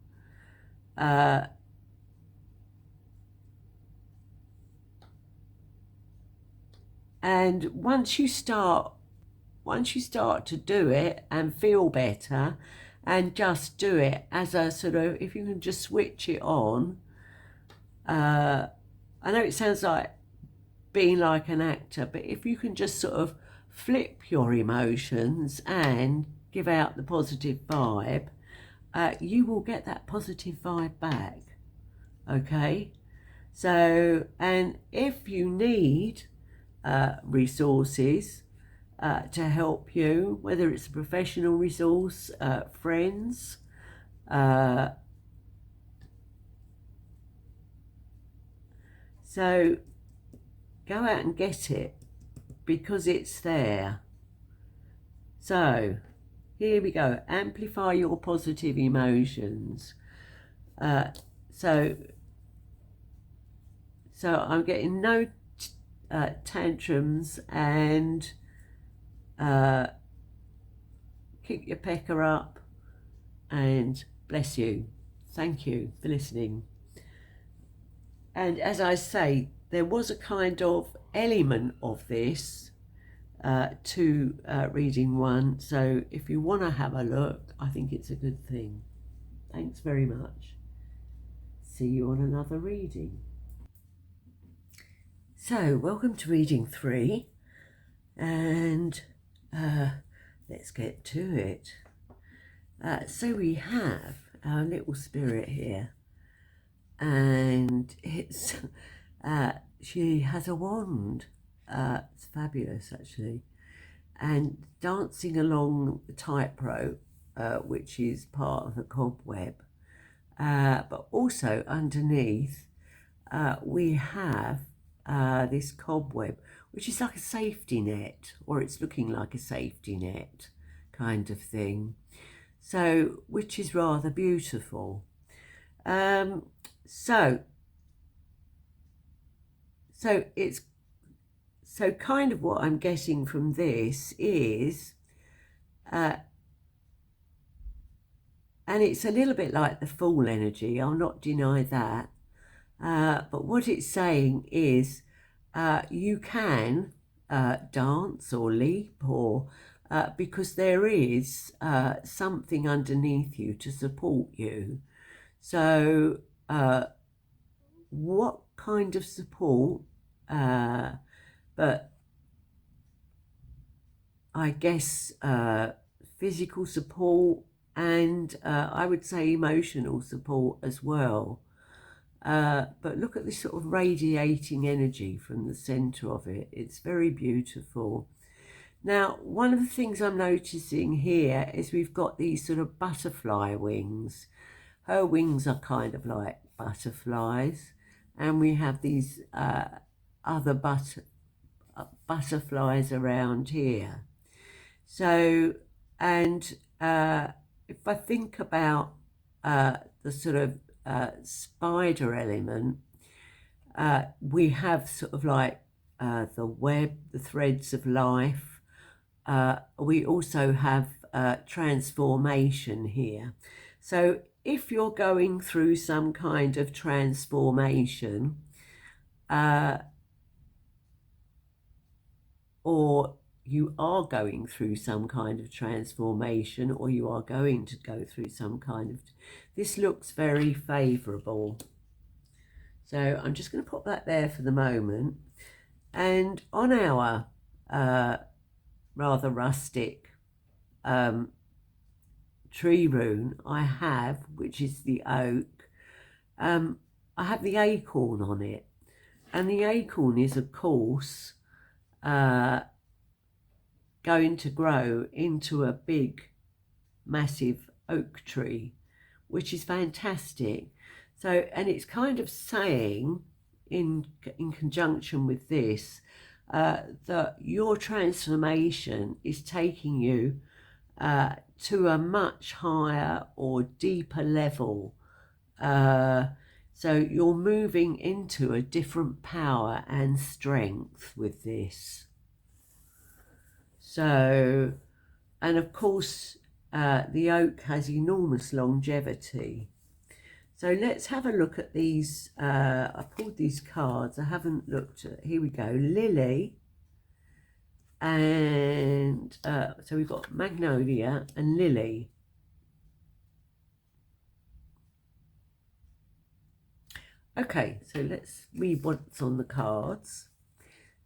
S1: and once you start to do it and feel better and just do it as a sort of, if you can just switch it on, I know it sounds like being like an actor, but if you can just sort of flip your emotions and give out the positive vibe, you will get that positive vibe back, okay? So, and if you need resources to help you, whether it's a professional resource, friends, so go out and get it because it's there. So here we go, amplify your positive emotions. So So I'm getting no tantrums and keep your pecker up and bless you. Thank you for listening. And as I say, there was a kind of element of this to reading one. So if you want to have a look, I think it's a good thing. Thanks very much. See you on another reading. So welcome to reading 3. And let's get to it. So we have our little spirit here. And it's she has a wand. It's fabulous, actually, and dancing along the tightrope, which is part of the cobweb, but also underneath we have this cobweb, which is like a safety net, or it's looking like a safety net kind of thing, so which is rather beautiful. So it's kind of what I'm getting from this is, and it's a little bit like the Fool energy, I'll not deny that, but what it's saying is you can dance or leap, or because there is something underneath you to support you. So what kind of support? But I guess physical support, and I would say emotional support as well. But look at this sort of radiating energy from the center of it. It's very beautiful. Now, one of the things I'm noticing here is we've got these sort of butterfly wings. Her wings are kind of like butterflies, and we have these other butterflies around here. So, and if I think about the sort of spider element, we have sort of like the web, the threads of life. We also have transformation here. So if you're going through some kind of transformation, or you are going through some kind of transformation, or you are going to go through some kind of, this looks very favourable. So I'm just going to put that there for the moment. And on our rather rustic tree rune I have, which is the oak, I have the acorn on it. And the acorn is, of course, going to grow into a big, massive oak tree, which is fantastic. So, and it's kind of saying, in conjunction with this, that your transformation is taking you to a much higher or deeper level. So you're moving into a different power and strength with this. So, and of course, the oak has enormous longevity. So let's have a look at these. I pulled these cards. I haven't looked at, here we go, Lily. And so we've got Magnolia and Lily. Okay, so let's read what's on the cards.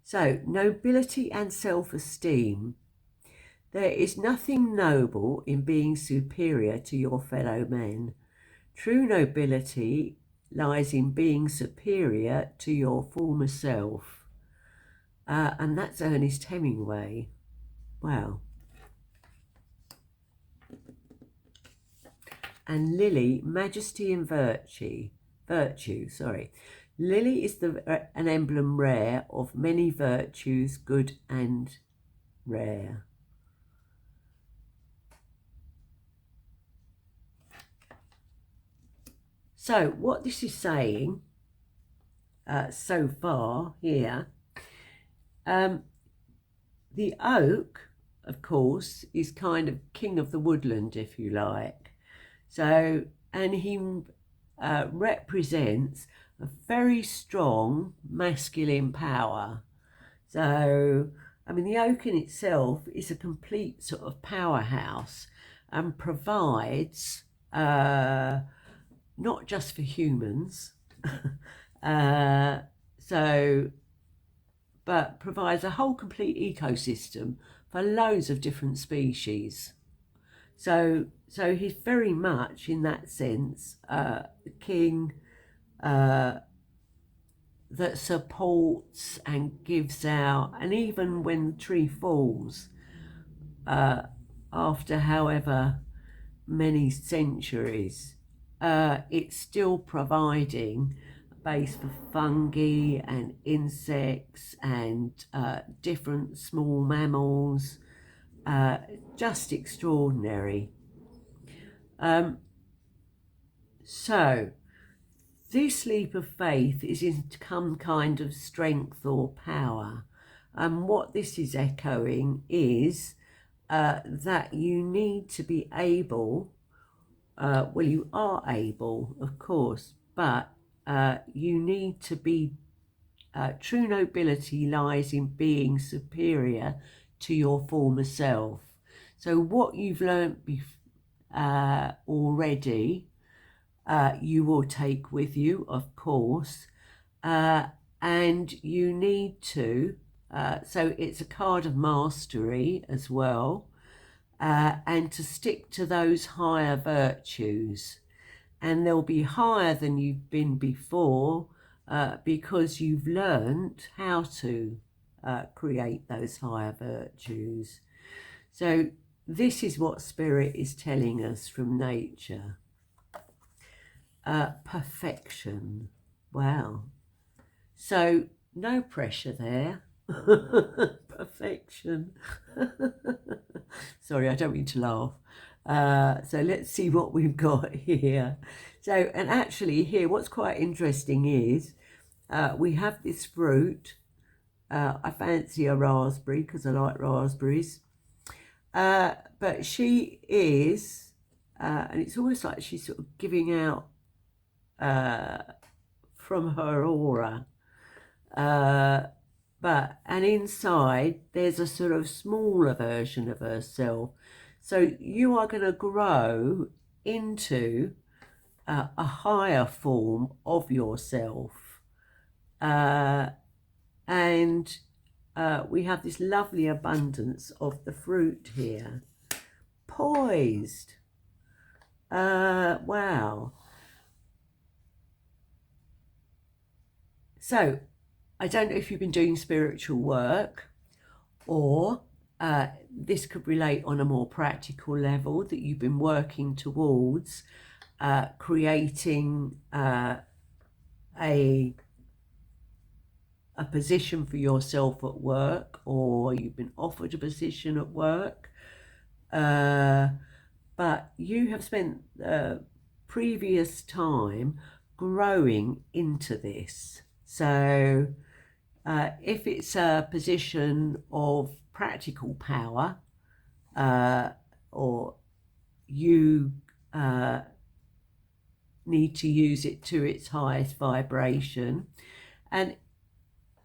S1: So, nobility and self-esteem. There is nothing noble in being superior to your fellow men. True nobility lies in being superior to your former self. And that's Ernest Hemingway. Wow. And Lily, majesty and virtue. Lily is an emblem rare of many virtues, good and rare. So what this is saying so far here. The oak, of course, is kind of king of the woodland, if you like. So, and he represents a very strong masculine power. So, I mean, the oak in itself is a complete sort of powerhouse and provides not just for humans, but provides a whole complete ecosystem for loads of different species. So he's very much, in that sense, the king that supports and gives out, and even when the tree falls, after however many centuries, it's still providing base for fungi and insects and different small mammals. Just extraordinary. So this leap of faith is into some kind of strength or power. And what this is echoing is that you need to be able, well, you are able, of course, but you need to be, true nobility lies in being superior to your former self. So what you've learnt already, you will take with you, of course, and you need to, so it's a card of mastery as well, and to stick to those higher virtues. And they'll be higher than you've been before, because you've learnt how to create those higher virtues. So this is what Spirit is telling us from nature. Perfection. Wow. So no pressure there. Perfection. Sorry, I don't mean to laugh. So let's see what we've got here. So, and actually here, what's quite interesting is we have this fruit. I fancy a raspberry because I like raspberries. But she is, and it's almost like she's sort of giving out from her aura. And inside there's a sort of smaller version of herself. So you are going to grow into a higher form of yourself. And we have this lovely abundance of the fruit here. Poised. Wow. So, I don't know if you've been doing spiritual work, or this could relate on a more practical level, that you've been working towards creating a position for yourself at work, or you've been offered a position at work, but you have spent previous time growing into this. So if it's a position of practical power, or you need to use it to its highest vibration, and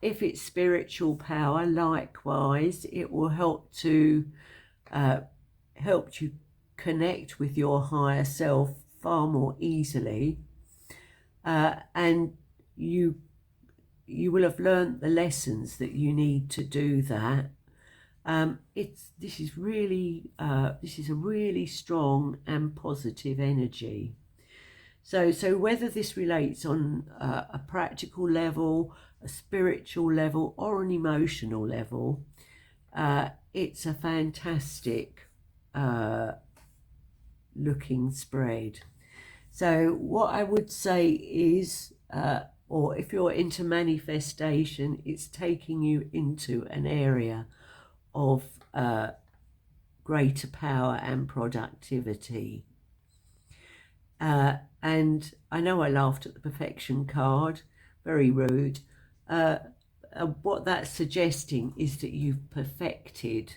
S1: if it's spiritual power, likewise, it will help to help you connect with your higher self far more easily, and you will have learned the lessons that you need to do that. This is a really strong and positive energy. So whether this relates on a practical level, a spiritual level, or an emotional level, it's a fantastic looking spread. So what I would say is, or if you're into manifestation, it's taking you into an area of greater power and productivity. And I know I laughed at the perfection card, very rude. What that's suggesting is that you've perfected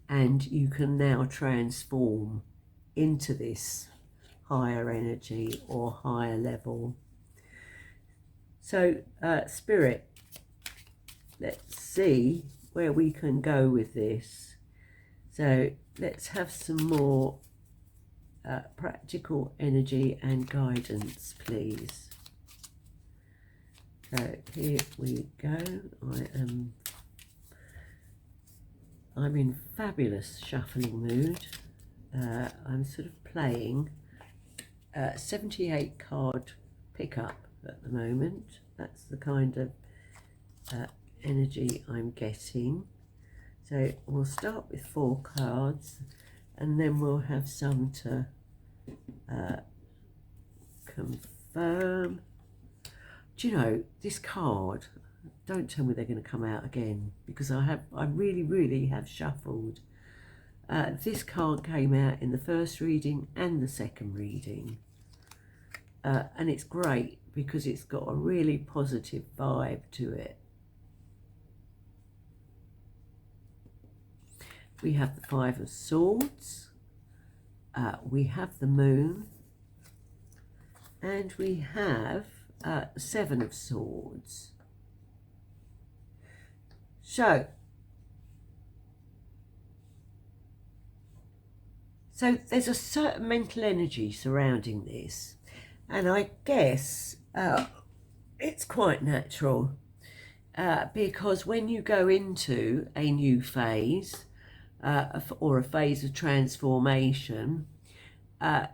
S1: and you can now transform into this higher energy or higher level. So Spirit, let's see where we can go with this. So let's have some more practical energy and guidance, please. So here we go. I'm in fabulous shuffling mood. I'm sort of playing 78 card pickup at the moment. That's the kind of energy I'm getting. So we'll start with 4 cards and then we'll have some to confirm. Do you know, this card, don't tell me they're going to come out again, because I really have shuffled. This card came out in the first reading and the second reading, and it's great because it's got a really positive vibe to it. We have the 5 of Swords, we have the Moon, and we have 7 of Swords. So there's a certain mental energy surrounding this, and I guess it's quite natural because when you go into a new phase or a phase of transformation, and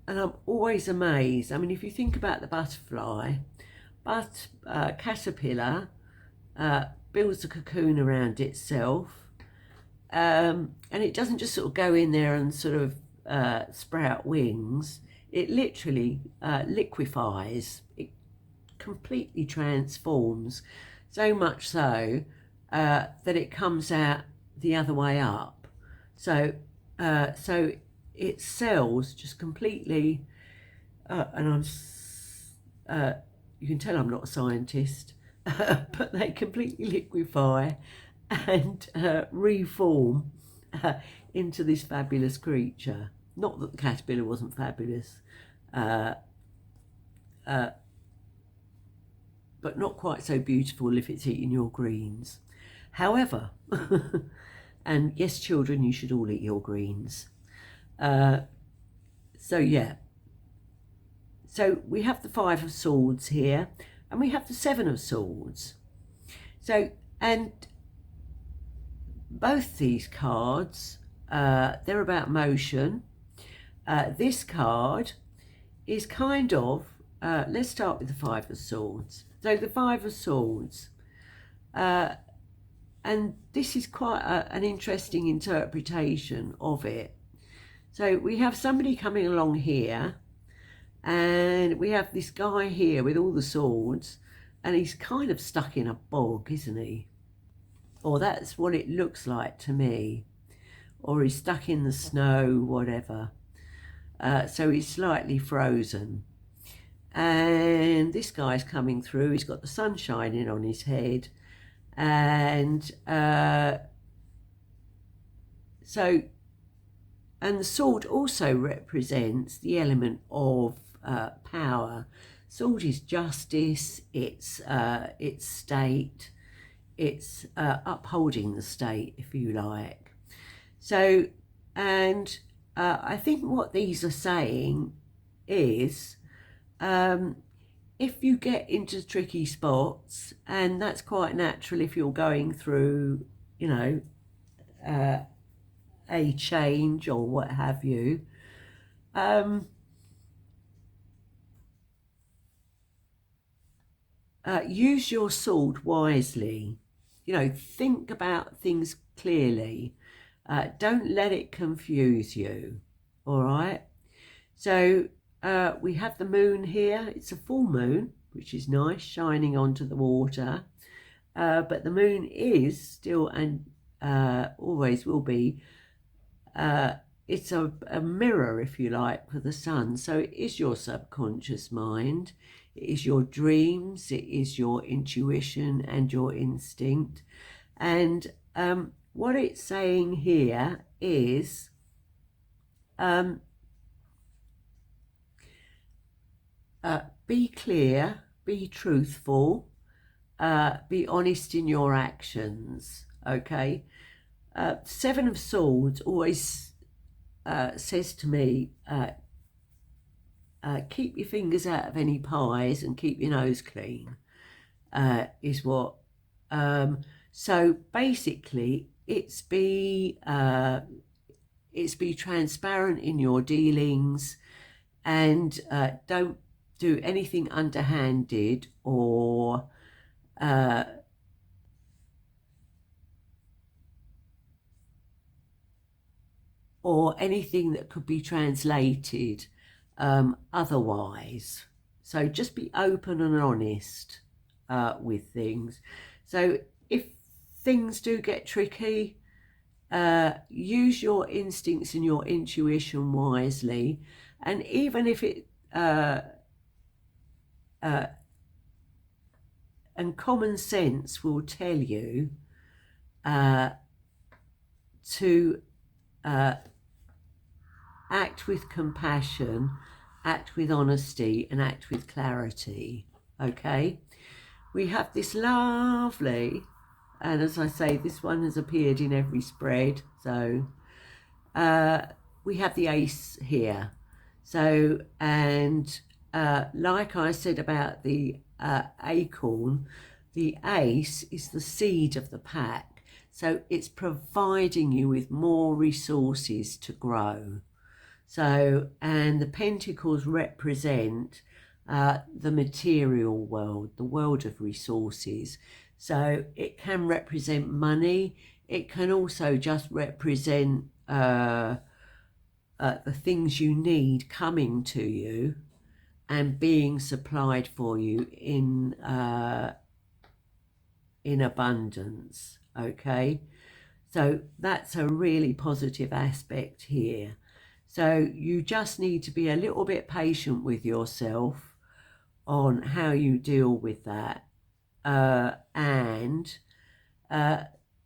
S1: I'm always amazed. I mean, if you think about the butterfly, caterpillar builds a cocoon around itself, and it doesn't just sort of go in there and sort of sprout wings. It literally liquefies. It completely transforms, so much so that it comes out the other way up. So its cells just completely, and you can tell I'm not a scientist, but they completely liquefy and reform into this fabulous creature. Not that the caterpillar wasn't fabulous, but not quite so beautiful if it's eating your greens. However, and yes, children, you should all eat your greens. So yeah, so we have the 5 of Swords here, and we have the 7 of Swords. So, and both these cards, they're about motion. This card is kind of, let's start with the 5 of Swords. So the 5 of Swords, and this is quite an interesting interpretation of it. So we have somebody coming along here, and we have this guy here with all the swords, and he's kind of stuck in a bog, isn't he? Or that's what it looks like to me. Or he's stuck in the snow, whatever. So he's slightly frozen. And this guy's coming through, he's got the sun shining on his head, and and the sword also represents the element of power. Sword is justice, it's state, it's upholding the state, if you like. So, and I think what these are saying is, if you get into tricky spots, and that's quite natural if you're going through, you know, a change or what have you, use your sword wisely. You know, think about things clearly. Don't let it confuse you. All right. So we have the moon here. It's a full moon, which is nice, shining onto the water. But the moon is still, and always will be, it's a mirror, if you like, for the sun. So it is your subconscious mind. it is your dreams, it is your intuition and your instinct. And what it's saying here is be clear, be truthful, be honest in your actions, okay? Seven of Swords always says to me, keep your fingers out of any pies and keep your nose clean, is what. So basically, it's be transparent in your dealings, and don't do anything underhanded or anything that could be translated otherwise. So just be open and honest with things. So if things do get tricky, use your instincts and your intuition wisely. And even if it and common sense will tell you to act with compassion, act with honesty, and act with clarity, okay? We have this lovely, and as I say, this one has appeared in every spread, so we have the Ace here. So, and like I said about the acorn, the Ace is the seed of the pack. So it's providing you with more resources to grow. So, and the Pentacles represent the material world, the world of resources. So it can represent money. It can also just represent the things you need coming to you and being supplied for you in abundance, okay? So that's a really positive aspect here. So you just need to be a little bit patient with yourself on how you deal with that, and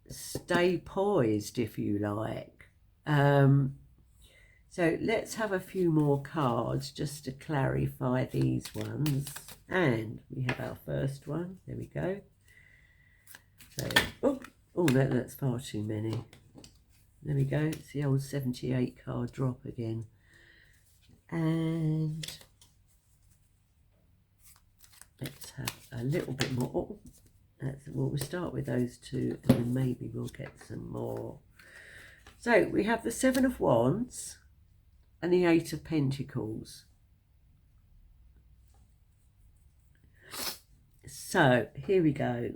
S1: stay poised, if you like. So let's have a few more cards just to clarify these ones. And we have our first one. There we go. So, oh no, that's far too many. There we go. It's the old 78 card drop again. And let's have a little bit more. Oh, well, we'll start with those two and then maybe we'll get some more. So we have the Seven of Wands and the Eight of Pentacles. So here we go.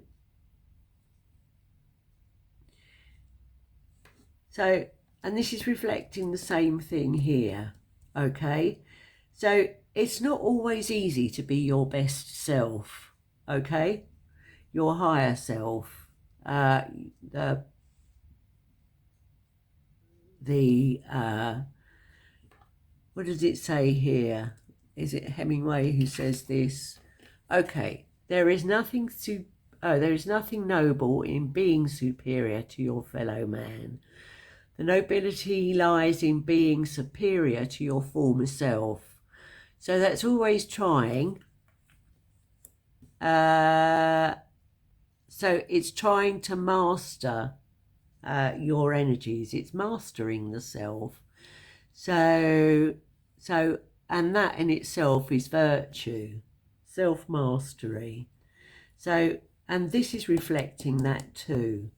S1: So, and this is reflecting the same thing here, okay? So it's not always easy to be your best self, okay? Your higher self, what does it say here? Is it Hemingway who says this? Okay, there is nothing noble in being superior to your fellow man. The nobility lies in being superior to your former self. So that's always trying. So it's trying to master your energies. It's mastering the self. So, and that in itself is virtue, self-mastery. So, and this is reflecting that too.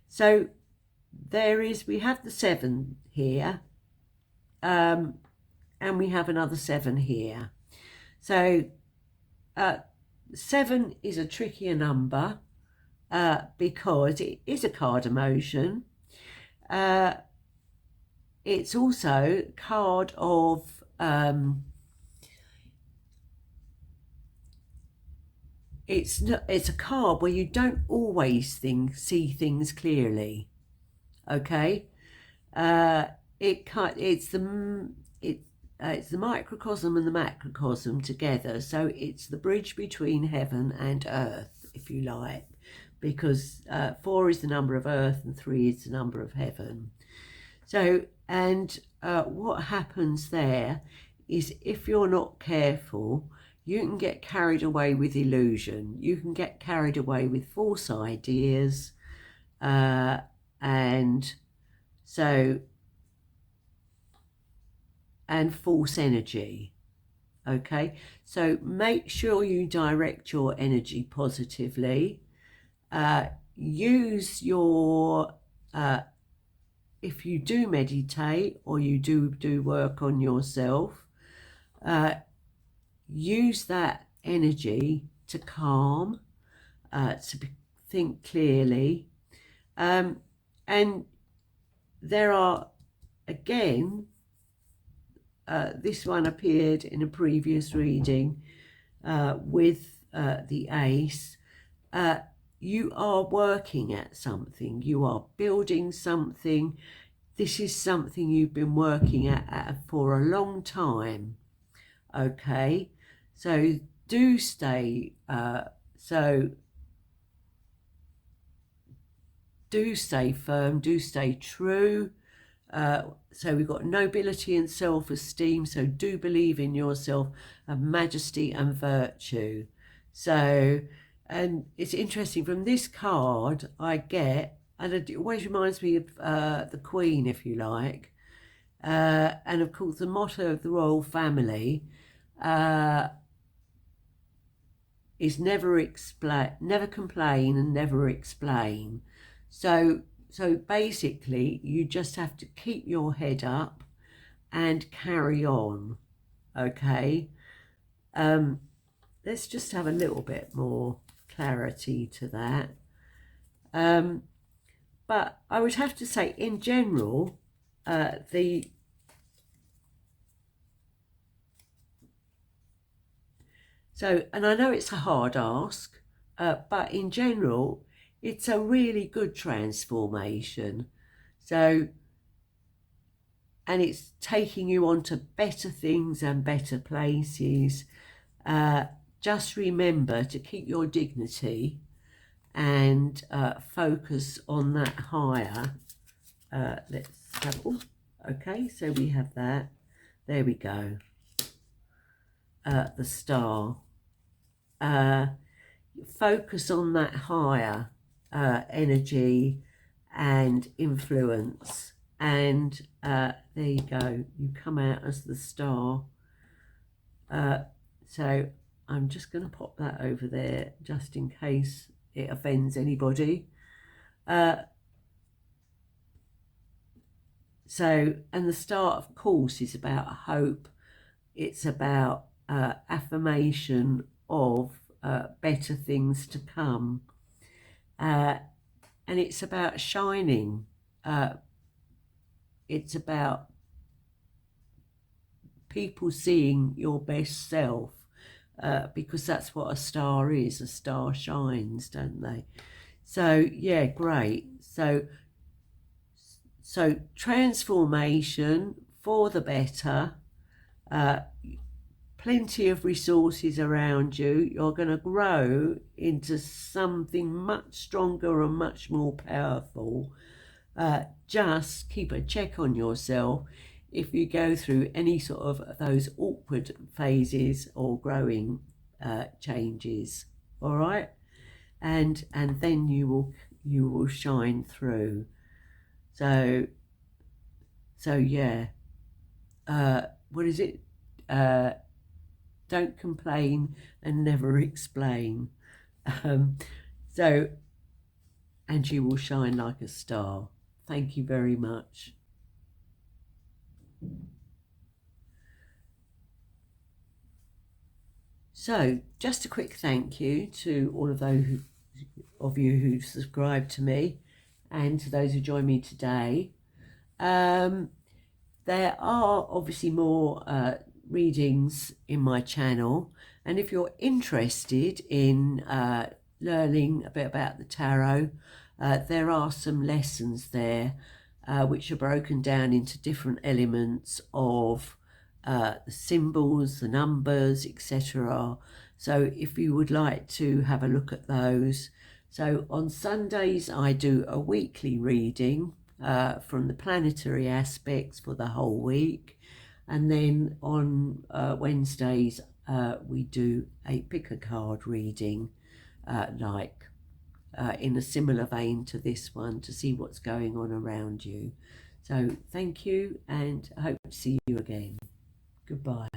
S1: So we have the 7 here, and we have another 7 here. So 7 is a trickier number because it is a card emotion. It's also a card of it's a card where you don't always see things clearly. Okay, it's the microcosm and the macrocosm together. So it's the bridge between heaven and earth, if you like, because 4 is the number of earth and 3 is the number of heaven. So, and what happens there is, if you're not careful, you can get carried away with illusion. You can get carried away with false ideas, and false energy. Okay, so make sure you direct your energy positively. Use your if you do meditate or you do work on yourself, use that energy to calm, think clearly. And there are, again, this one appeared in a previous reading with the ace. You are working at something, you are building something. This is something you've been working at for a long time. Okay, so do stay do stay firm, do stay true. So we've got nobility and self-esteem, so do believe in yourself, and majesty and virtue. So, and it's interesting, from this card I get, and it always reminds me of the Queen, if you like, and of course the motto of the royal family is never complain and never explain. So basically you just have to keep your head up and carry on. Okay, let's just have a little bit more clarity to that. But I would have to say, in general, and I know it's a hard ask, but in general, it's a really good transformation. So, and it's taking you on to better things and better places. Just remember to keep your dignity and focus on that higher. Let's have, okay, so we have that. There we go. The star. Focus on that higher energy and influence, and there you go, you come out as the star. So I'm just going to pop that over there just in case it offends anybody. So, and the star, of course, is about hope. It's about affirmation of better things to come, and it's about shining. It's about people seeing your best self, because that's what a star is. A star shines, don't they? So yeah, great. So transformation for the better. Plenty of resources around you. You're going to grow into something much stronger and much more powerful. Just keep a check on yourself if you go through any sort of those awkward phases or growing changes. All right, and then you will shine through. So yeah. What is it? Don't complain and never explain. And you will shine like a star. Thank you very much. So just a quick thank you to all of those of you who subscribed to me, and to those who join me today. There are obviously more readings in my channel, and if you're interested in learning a bit about the tarot, there are some lessons there which are broken down into different elements of the symbols, the numbers, etc. So if you would like to have a look at those. So on Sundays I do a weekly reading from the planetary aspects for the whole week, and then on Wednesdays we do a pick a card reading, in a similar vein to this one, to see what's going on around you. So thank you, and I hope to see you again. Goodbye.